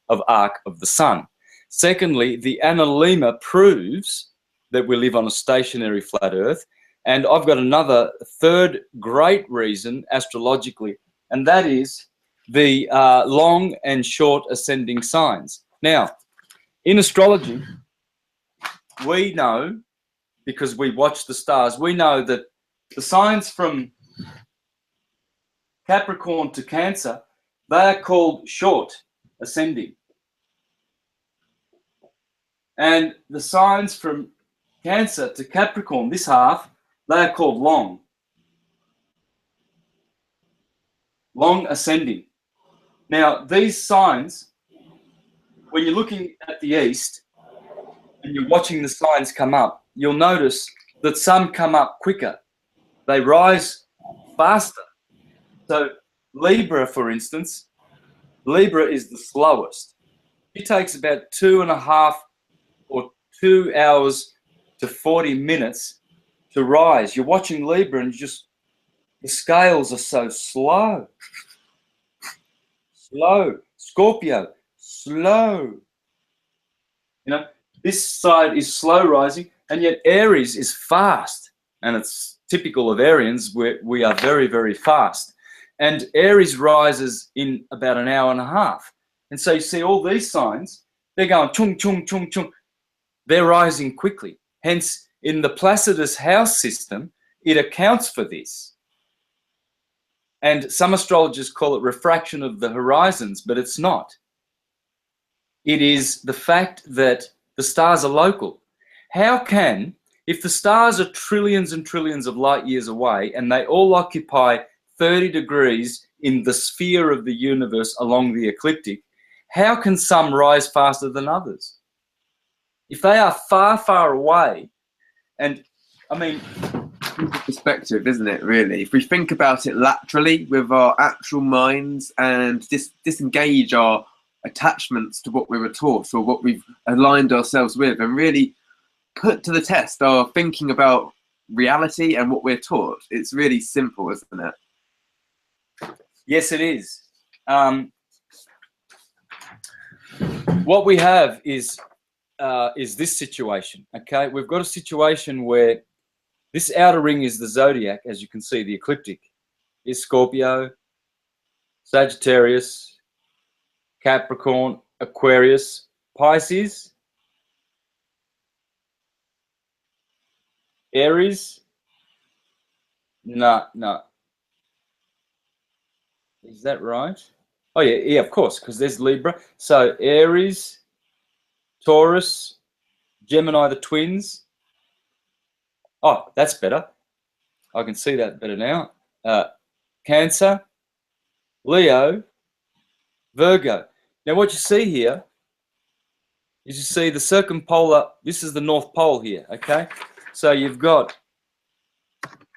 of arc of the sun. Secondly, the analemma proves that we live on a stationary flat Earth. And I've got another third great reason astrologically, and that is the long and short ascending signs. Now, in astrology, we know, because we watch the stars, we know that the signs from Capricorn to Cancer, they are called short ascending. And the signs from Cancer to Capricorn, this half, they are called long ascending. Now, these signs, when you're looking at the east and you're watching the signs come up, you'll notice that some come up quicker. They rise faster. So Libra, for instance, Libra is the slowest. It takes about 2.5 or 2 hours to 40 minutes to rise. You're watching Libra and just, the scales are so slow. Slow. Scorpio, slow. You know, this side is slow rising, and yet Aries is fast. And it's typical of Arians, where we are very, very fast. And Aries rises in about 1.5 hours. And so you see all these signs, they're going chung, chung, chung, chung. They're rising quickly. Hence, in the Placidus house system, it accounts for this. And some astrologers call it refraction of the horizons, but it's not. It is the fact that the stars are local. How can, if the stars are trillions and trillions of light years away and they all occupy 30 degrees in the sphere of the universe along the ecliptic, how can some rise faster than others? If they are far, far away, and I mean, perspective, isn't it, really? If we think about it laterally with our actual minds and disengage our attachments to what we were taught or what we've aligned ourselves with, and really put to the test our thinking about reality and what we're taught, it's really simple, isn't it? Yes, it is. What we have is this situation, okay? We've got a situation where this outer ring is the zodiac, as you can see. The ecliptic is Scorpio, Sagittarius, Capricorn, Aquarius, Pisces, Aries. No. Is that right? Oh, yeah, of course, because there's Libra. So Aries, Taurus, Gemini, the twins. Oh, that's better. I can see that better now. Cancer, Leo, Virgo. Now, what you see here is you see the circumpolar. This is the North Pole here, okay? So you've got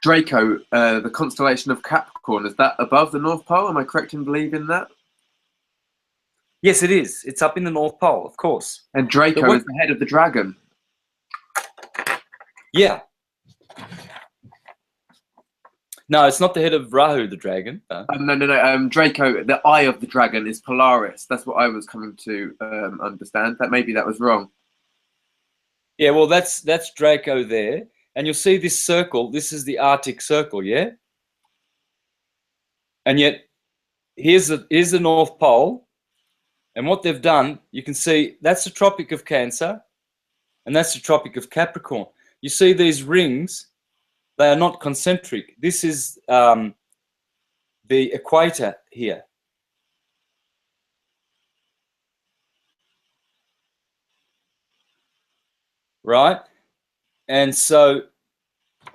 Draco, the constellation of Capricorn. Is that above the North Pole? Am I correct in believing that? Yes, it is. It's up in the North Pole, of course. And Draco is the head of the dragon. Yeah. No, it's not the head of Rahu, the dragon. No. Draco, the eye of the dragon, is Polaris. That's what I was coming to understand. Maybe that was wrong. Yeah, well, that's Draco there, and you'll see this circle. This is the Arctic Circle, yeah. And yet, here's the North Pole, and what they've done, you can see that's the Tropic of Cancer, and that's the Tropic of Capricorn. You see these rings. They are not concentric. This is the equator here. Right? And so,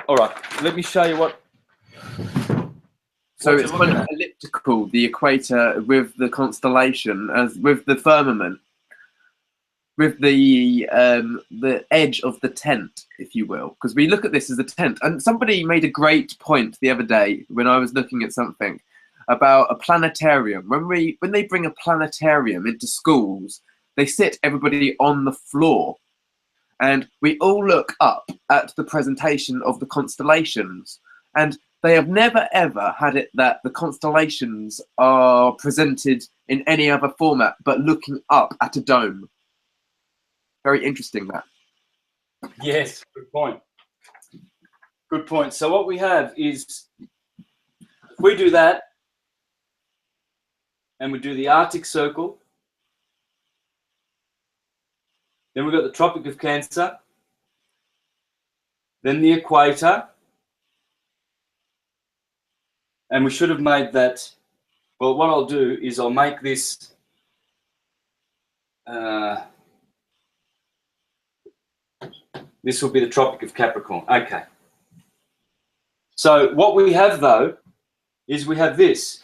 all right, let me show you what. So it's kind of elliptical, the equator with the constellation, as with the firmament, with the edge of the tent, if you will, because we look at this as a tent. And somebody made a great point the other day when I was looking at something about a planetarium. When they bring a planetarium into schools, they sit everybody on the floor, and we all look up at the presentation of the constellations. And they have never ever had it that the constellations are presented in any other format but looking up at a dome. Very interesting, that. Yes, good point. Good point. So what we have is, if we do that, and we do the Arctic Circle, then we've got the Tropic of Cancer, then the equator, and we should have made that. Well, what I'll do is I'll make this this will be the Tropic of Capricorn. Okay. So what we have, though, is we have this.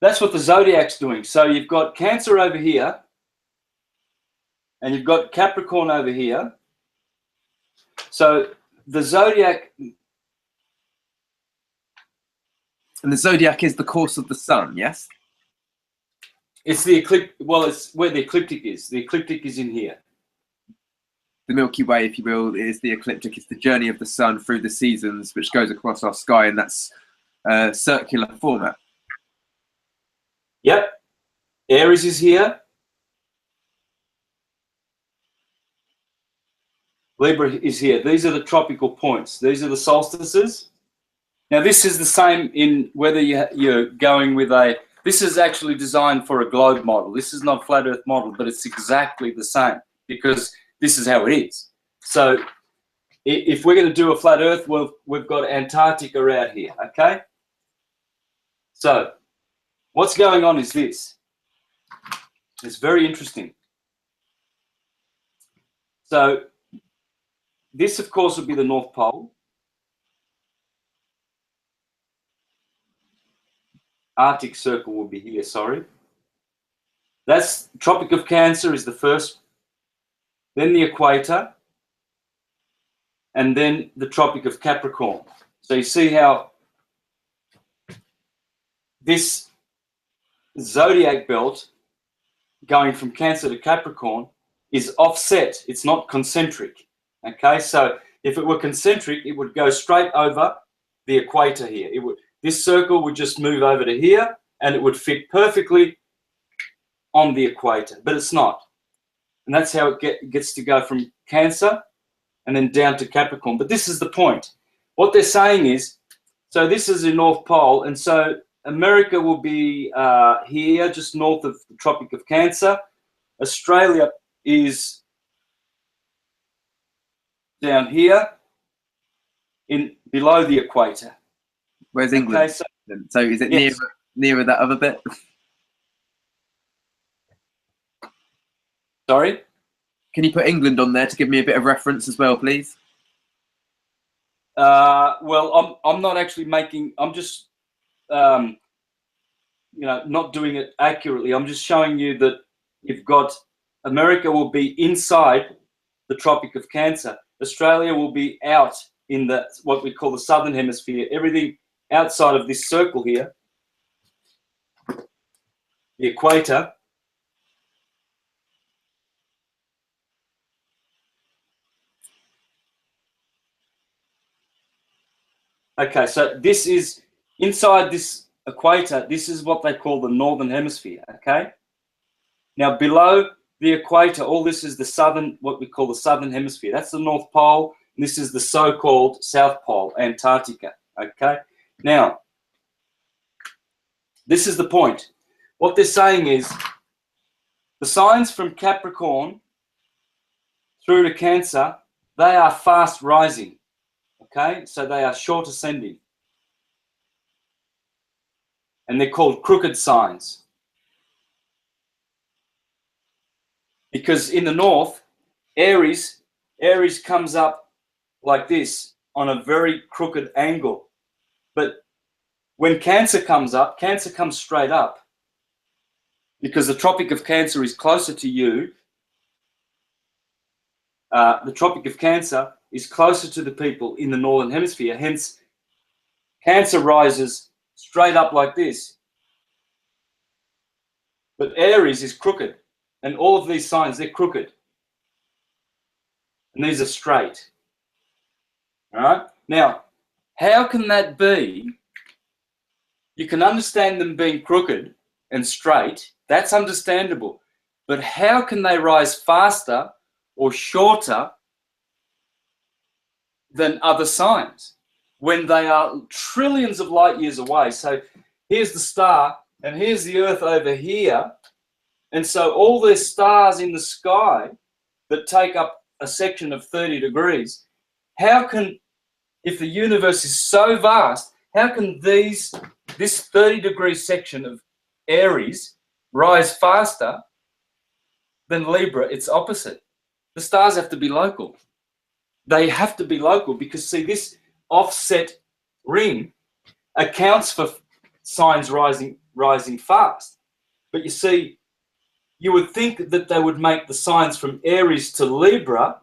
That's what the zodiac's doing. So you've got Cancer over here, and you've got Capricorn over here. So the zodiac... And the zodiac is the course of the sun, yes? It's the ecliptic. Well, it's where the ecliptic is. The ecliptic is in here. The Milky Way, if you will, is the ecliptic. It's the journey of the sun through the seasons, which goes across our sky, and that's circular format. Yep. Aries is here. Libra is here. These are the tropical points. These are the solstices. Now, this is the same in whether you're going with a... This is actually designed for a globe model. This is not a flat Earth model, but it's exactly the same because this is how it is. So if we're going to do a flat Earth, we've got Antarctica out here, okay? So what's going on is this. It's very interesting. So this, of course, would be the North Pole. Arctic Circle will be here, sorry. That's Tropic of Cancer is the first, then the equator, and then the Tropic of Capricorn. So you see how this zodiac belt going from Cancer to Capricorn is offset. It's not concentric. Okay, so if it were concentric, it would go straight over the equator here. This circle would just move over to here, and it would fit perfectly on the equator, but it's not. And that's how it gets to go from Cancer and then down to Capricorn. But this is the point. What they're saying is, so this is the North Pole, and so America will be here, just north of the Tropic of Cancer. Australia is down here, below the equator. Where's England? Okay, so is it yes. nearer that other bit? Sorry? Can you put England on there to give me a bit of reference as well, please? Well, I'm not actually making... I'm just, not doing it accurately. I'm just showing you that you've got... America will be inside the Tropic of Cancer. Australia will be out in what we call the Southern Hemisphere. Everything outside of this circle here, the equator, okay, so this is inside this equator. This is what they call the Northern Hemisphere, okay? Now, below the equator, all this is the southern, what we call the Southern Hemisphere. That's the North Pole, and this is the so-called South Pole, Antarctica, okay? Now, this is the point. What they're saying is the signs from Capricorn through to Cancer, they are fast rising, okay? So they are short ascending. And they're called crooked signs. Because in the north, Aries comes up like this on a very crooked angle. But when Cancer comes up, Cancer comes straight up. Because the Tropic of Cancer is closer to you. The Tropic of Cancer is closer to the people in the Northern Hemisphere. Hence, Cancer rises straight up like this. But Aries is crooked. And all of these signs, they're crooked. And these are straight. All right. Now, how can that be? You can understand them being crooked and straight. That's understandable. But how can they rise faster or shorter than other signs when they are trillions of light years away? So here's the star and here's the Earth over here. And so all these stars in the sky that take up a section of 30 degrees, how can, if the universe is so vast, how can this 30-degree section of Aries rise faster than Libra, its opposite? The stars have to be local. They have to be local because, see, this offset ring accounts for signs rising fast. But you see, you would think that they would make the signs from Aries to Libra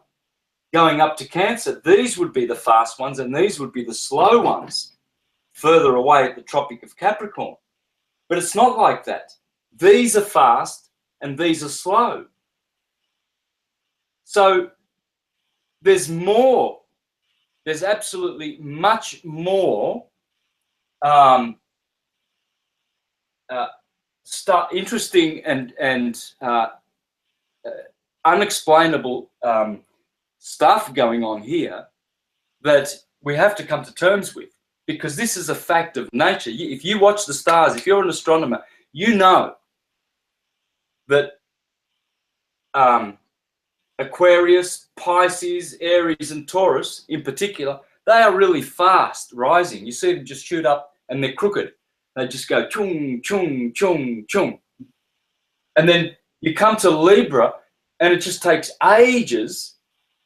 going up to Cancer. These would be the fast ones and these would be the slow ones further away at the Tropic of Capricorn. But it's not like that. These are fast and these are slow. So there's more. There's absolutely much more interesting and unexplainable stuff going on here that we have to come to terms with, because this is a fact of nature. If you watch the stars, if you're an astronomer, you know that Aquarius, Pisces, Aries, and Taurus in particular, they are really fast rising. You see them just shoot up and they're crooked. They just go chung, chung, chung, chung. And then you come to Libra and it just takes ages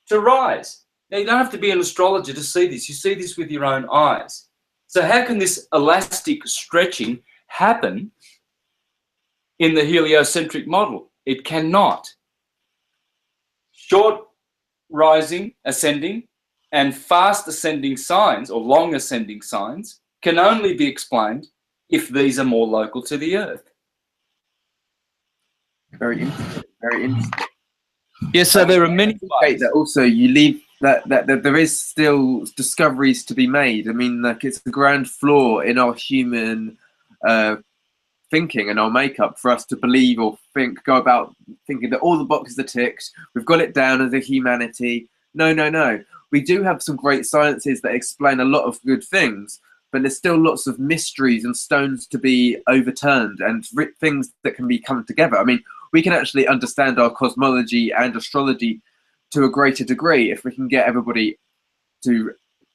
to rise. Now, you don't have to be an astrologer to see this. You see this with your own eyes. So how can this elastic stretching happen in the heliocentric model? It cannot. Short rising, ascending, and fast ascending signs or long ascending signs can only be explained if these are more local to the Earth. Very interesting. Very interesting. Yes, so there are many ways. That also you leave that there is still discoveries to be made. I mean, like, it's the grand flaw in our human thinking and our makeup for us to believe or go about thinking that all the boxes are ticked, we've got it down as a humanity. No. We do have some great sciences that explain a lot of good things, but there's still lots of mysteries and stones to be overturned and things that can be come together. I mean, we can actually understand our cosmology and astrology to a greater degree if we can get everybody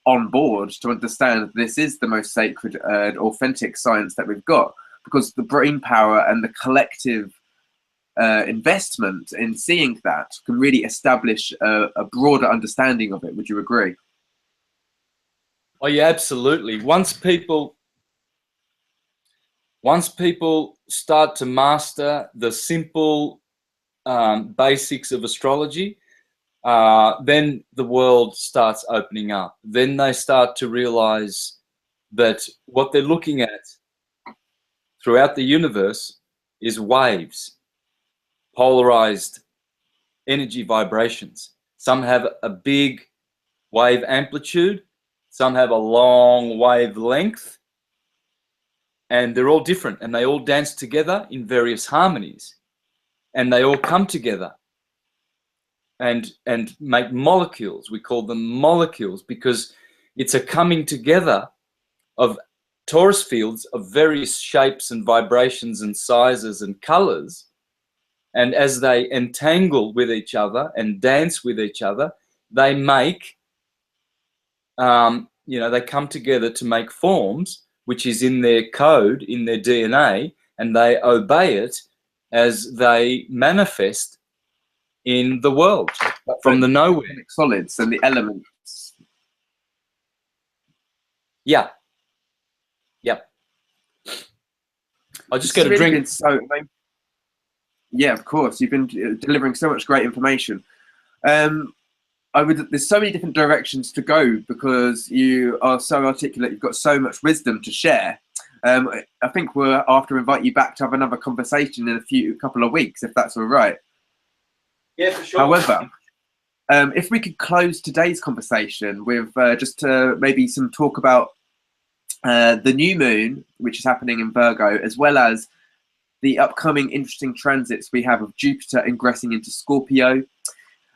on board to understand this is the most sacred and authentic science that we've got, because the brain power and the collective investment in seeing that can really establish a broader understanding of it. Would you agree? Oh yeah, absolutely. Once people start to master the simple basics of astrology, then the world starts opening up. Then they start to realize that what they're looking at throughout the universe is waves, polarized energy vibrations. Some have a big wave amplitude, some have a long wavelength, and they're all different, and they all dance together in various harmonies, and they all come together and make molecules. We call them molecules because it's a coming together of torus fields of various shapes and vibrations and sizes and colors. And as they entangle with each other and dance with each other, they make, they come together to make forms, which is in their code, in their DNA, and they obey it as they manifest in the world from the nowhere. Solids and the elements. Yeah. Yep. I'll just get a drink. Yeah, of course. You've been delivering so much great information. There's so many different directions to go because you are so articulate. You've got so much wisdom to share. I think we'll have to invite you back to have another conversation in a couple of weeks, if that's all right. Yeah, for sure. However, If we could close today's conversation with just maybe some talk about the new moon, which is happening in Virgo, as well as the upcoming interesting transits we have of Jupiter ingressing into Scorpio,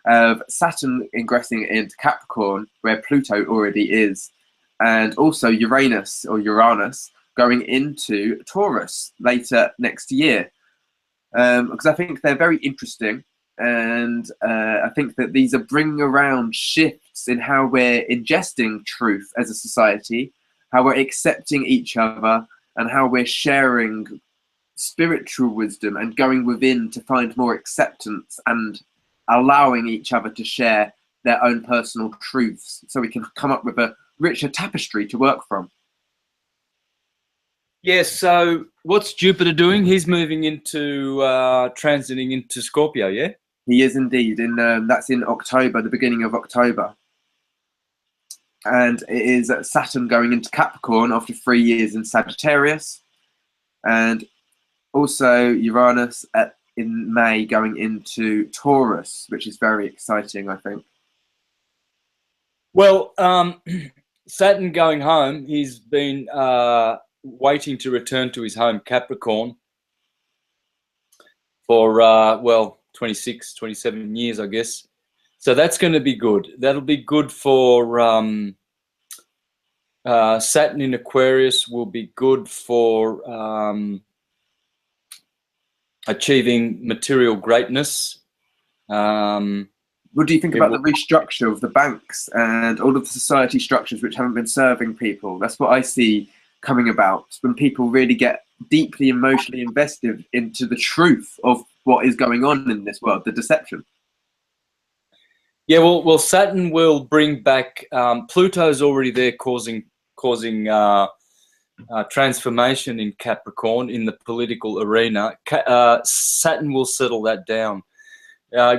of Saturn ingressing into Capricorn, where Pluto already is, and also Uranus going into Taurus later next year. Because I think they're very interesting, and I think that these are bringing around shifts in how we're ingesting truth as a society, how we're accepting each other, and how we're sharing spiritual wisdom and going within to find more acceptance and allowing each other to share their own personal truths, so we can come up with a richer tapestry to work from. Yes, so what's Jupiter doing? He's moving into, transiting into Scorpio, yeah? He is indeed, that's in October, the beginning of October. And it is Saturn going into Capricorn after 3 years in Sagittarius. And also Uranus in May going into Taurus, which is very exciting, I think. Well, Saturn going home, he's been waiting to return to his home Capricorn for, well, 26, 27 years, I guess. So that's going to be good. That'll be good for Saturn in Aquarius, will be good for achieving material greatness. What do you think about the restructure of the banks and all of the society structures which haven't been serving people? That's what I see coming about when people really get deeply emotionally invested into the truth of what is going on in this world, the deception. Yeah, well, Saturn will bring back. Pluto's already there, causing transformation in Capricorn in the political arena. Saturn will settle that down.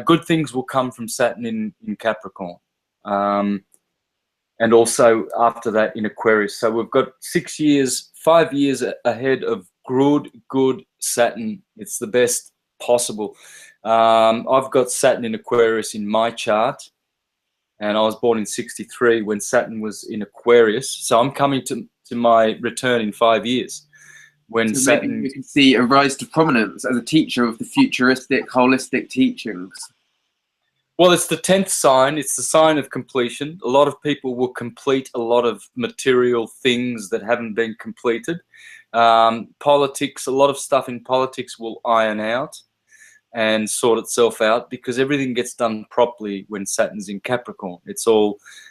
Good things will come from Saturn in Capricorn, and also after that in Aquarius. So we've got 5 years ahead of good Saturn. It's the best possible. I've got Saturn in Aquarius in my chart, and I was born in '63 when Saturn was in Aquarius. So I'm coming to my return in 5 years. When so Saturn, maybe you can see a rise to prominence as a teacher of the futuristic, holistic teachings. Well, it's the 10th sign. It's the sign of completion. A lot of people will complete a lot of material things that haven't been completed. Politics, a lot of stuff in politics will iron out and sort itself out, because everything gets done properly when Saturn's in Capricorn.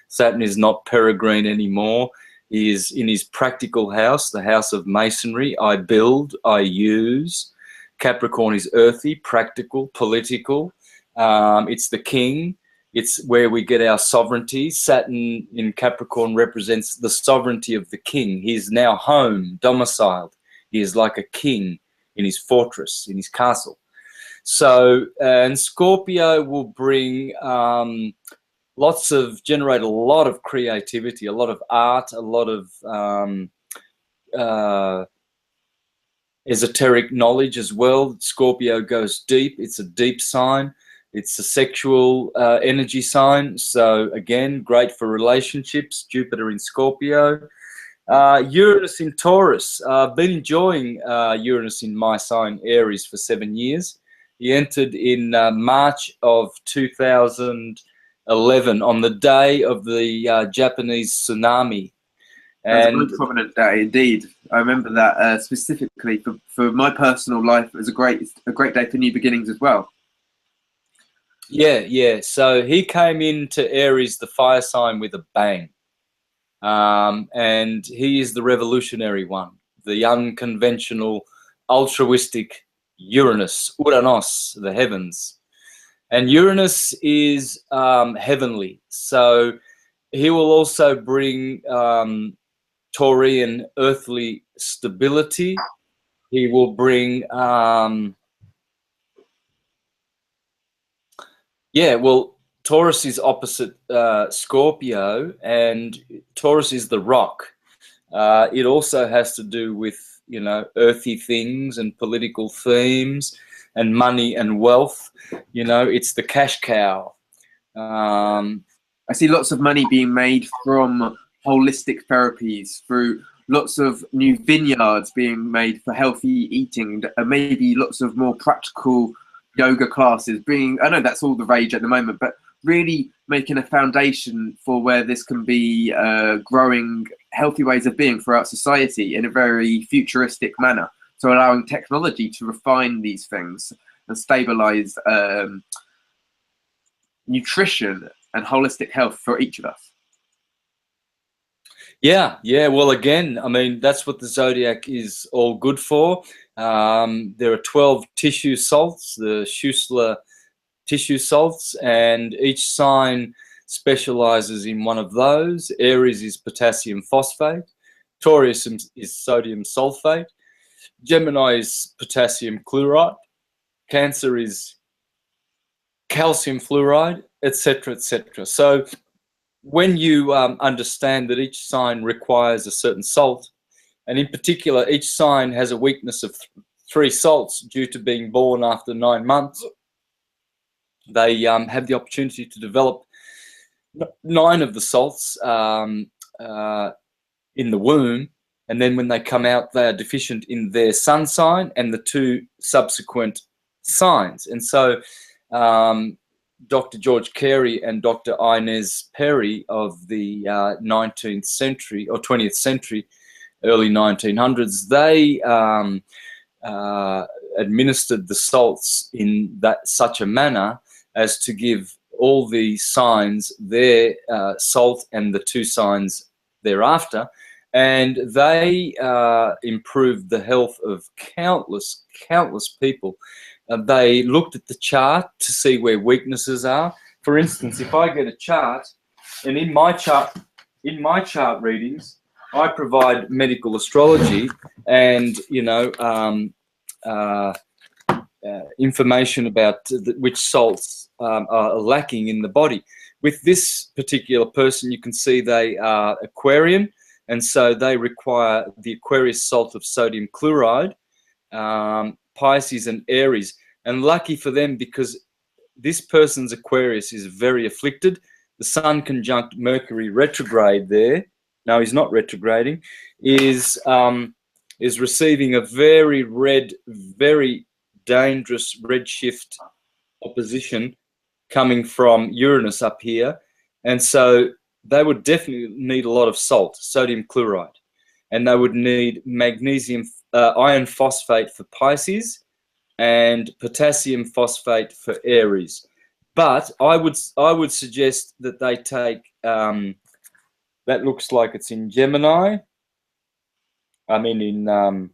Saturn is not peregrine anymore. He is in his practical house, the house of masonry. I build, I use. Capricorn is earthy, practical, political. It's the king. It's where we get our sovereignty. Saturn in Capricorn represents the sovereignty of the king. He's now home, domiciled. He is like a king in his fortress, in his castle. So, and Scorpio will bring generate a lot of creativity, a lot of art, a lot of esoteric knowledge as well. Scorpio goes deep. It's a deep sign. It's a sexual energy sign. So again, great for relationships. Jupiter in Scorpio. Uranus in Taurus. I've been enjoying Uranus in my sign, Aries, for 7 years. He entered in March of 2011 on the day of the Japanese tsunami. That's a very prominent day indeed. I remember that specifically for my personal life. It was a great day for new beginnings as well. Yeah. So he came into Aries, the fire sign, with a bang. And he is the revolutionary one, the unconventional, altruistic Uranus, the heavens. And Uranus is heavenly. So he will also bring Taurian earthly stability. He will bring Taurus is opposite Scorpio, and Taurus is the rock. It also has to do with, earthy things and political themes and money and wealth. It's the cash cow. I see lots of money being made from holistic therapies through lots of new vineyards being made for healthy eating, and maybe lots of more practical yoga classes being, I know that's all the rage at the moment, but really making a foundation for where this can be growing healthy ways of being throughout society in a very futuristic manner. So allowing technology to refine these things and stabilize nutrition and holistic health for each of us. Yeah. Well, again, I mean, that's what the zodiac is all good for. There are 12 tissue salts, the Schussler tissue salts, and each sign specializes in one of those. Aries is potassium phosphate, Taurus is sodium sulfate, Gemini is potassium chloride, Cancer is calcium fluoride, etc., etc. So when you understand that each sign requires a certain salt, and in particular, each sign has a weakness of 3 salts due to being born after 9 months, they have the opportunity to develop 9 of the salts in the womb, and then when they come out, they are deficient in their sun sign and the 2 subsequent signs. And so Dr. George Carey and Dr. Inez Perry of the 19th century or 20th century, early 1900s, they administered the salts in such a manner as to give all the signs their salt and the 2 signs thereafter, and they improved the health of countless people. They looked at the chart to see where weaknesses are. For instance, if I get a chart, and in my chart readings, I provide medical astrology and information about which salts are lacking in the body. With this particular person, you can see they are Aquarian, and so they require the Aquarius salt of sodium chloride. Pisces and Aries, and lucky for them, because this person's Aquarius is very afflicted. The Sun conjunct Mercury retrograde there. No, he's not retrograding. Is receiving a very red, very dangerous redshift opposition coming from Uranus up here, and so they would definitely need a lot of salt, sodium chloride, and they would need magnesium iron phosphate for Pisces and potassium phosphate for Aries. But I would suggest that they take that looks like it's in Gemini. I mean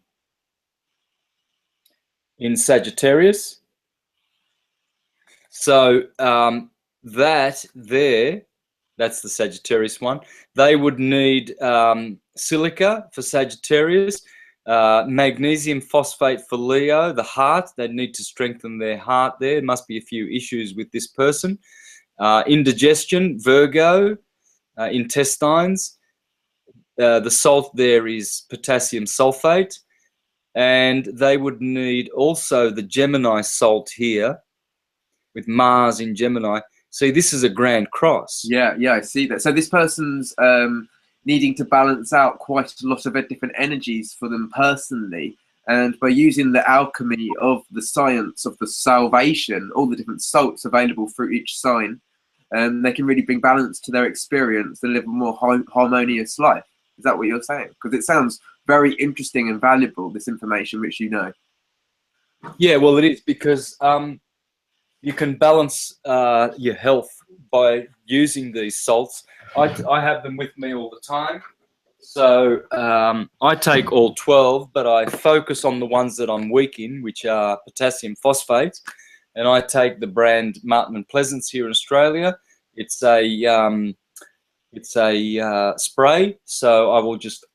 in Sagittarius. So that there, that's the Sagittarius one. They would need silica for Sagittarius, magnesium phosphate for Leo, the heart. They need to strengthen their heart there. There must be a few issues with this person. Indigestion, Virgo, intestines. The salt there is potassium sulfate. And they would need also the Gemini salt here, with Mars in Gemini. See, this is a grand cross. Yeah, I see that. So this person's needing to balance out quite a lot of different energies for them personally. And by using the alchemy of the science of the salvation, all the different salts available through each sign, they can really bring balance to their experience and live a more harmonious life. Is that what you're saying? Because it sounds very interesting and valuable, this information which you know. Yeah, well, it is, because you can balance your health by using these salts. I have them with me all the time. So I take all 12, but I focus on the ones that I'm weak in, which are potassium phosphate. And I take the brand Martin and Pleasance here in Australia. It's a spray, so I will just...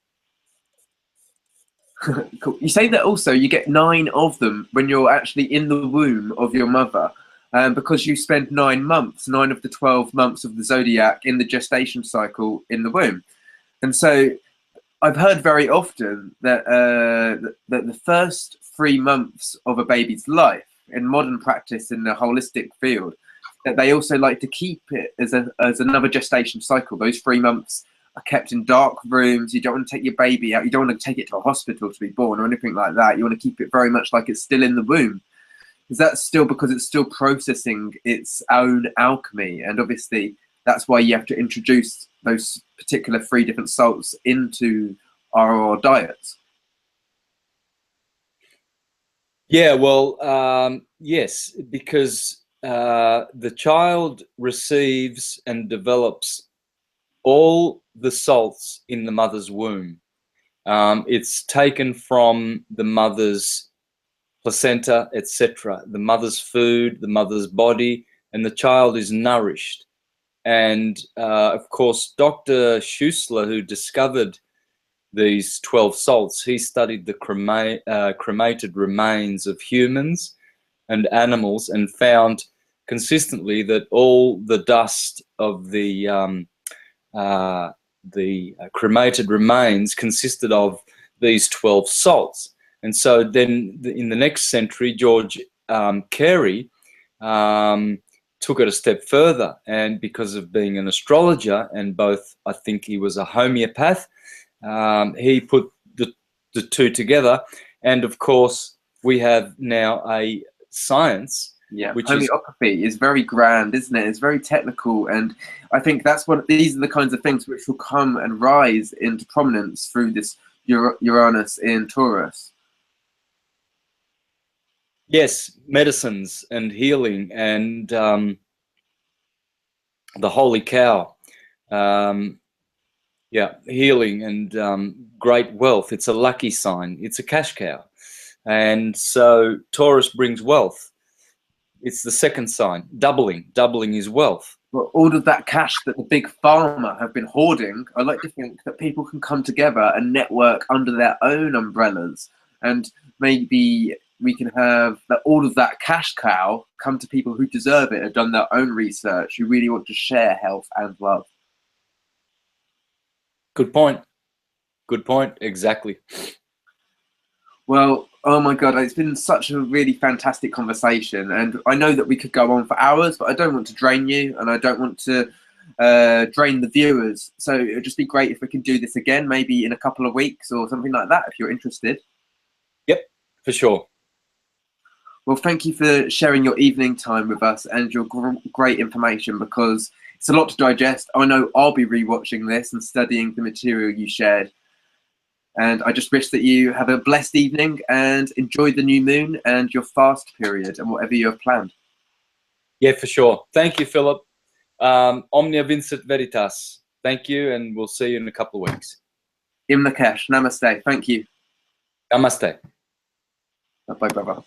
Cool. You say that also you get 9 of them when you're actually in the womb of your mother, because you spend 9 months, 9 of the 12 months of the zodiac in the gestation cycle in the womb. And so I've heard very often that that the first 3 months of a baby's life in modern practice in the holistic field that they also like to keep it as another gestation cycle. Those 3 months are kept in dark rooms. You don't want to take your baby out. You don't want to take it to a hospital to be born or anything like that. You want to keep it very much like it's still in the womb. Is that still because it's still processing its own alchemy? And obviously that's why you have to introduce those particular 3 different salts into our diets. Yeah, well, yes, because the child receives and develops all the salts in the mother's womb. It's taken from the mother's placenta, etc., the mother's food, the mother's body, and the child is nourished. And of course, Dr. Schussler, who discovered these 12 salts, he studied the cremated remains of humans and animals and found consistently that all the dust of the cremated remains consisted of these 12 salts. And so then in the next century, George Carey took it a step further, and because of being an astrologer and both, I think he was a homeopath, he put the 2 together. And of course, we have now a science. Yeah, which homeopathy is very grand, isn't it? It's very technical, and I think that's what these are the kinds of things which will come and rise into prominence through this Uranus in Taurus. Yes, medicines and healing and the holy cow. Yeah, healing and great wealth. It's a lucky sign. It's a cash cow. And so Taurus brings wealth. It's the second sign, doubling is wealth. Well, all of that cash that the big pharma have been hoarding, I like to think that people can come together and network under their own umbrellas, and maybe we can have all of that cash cow come to people who deserve it, have done their own research, who really want to share health and love. Good point. Good point. Exactly. Well, oh my God, it's been such a really fantastic conversation. And I know that we could go on for hours, but I don't want to drain you and I don't want to drain the viewers. So it would just be great if we can do this again, maybe in a couple of weeks or something like that, if you're interested. Yep, for sure. Well, thank you for sharing your evening time with us and your great information, because it's a lot to digest. I know I'll be rewatching this and studying the material you shared. And I just wish that you have a blessed evening and enjoy the new moon and your fast period and whatever you have planned. Yeah, for sure. Thank you, Philip. Omnia vincit veritas. Thank you, and we'll see you in a couple of weeks. In Lakesh. Namaste. Thank you. Namaste. Bye, brother.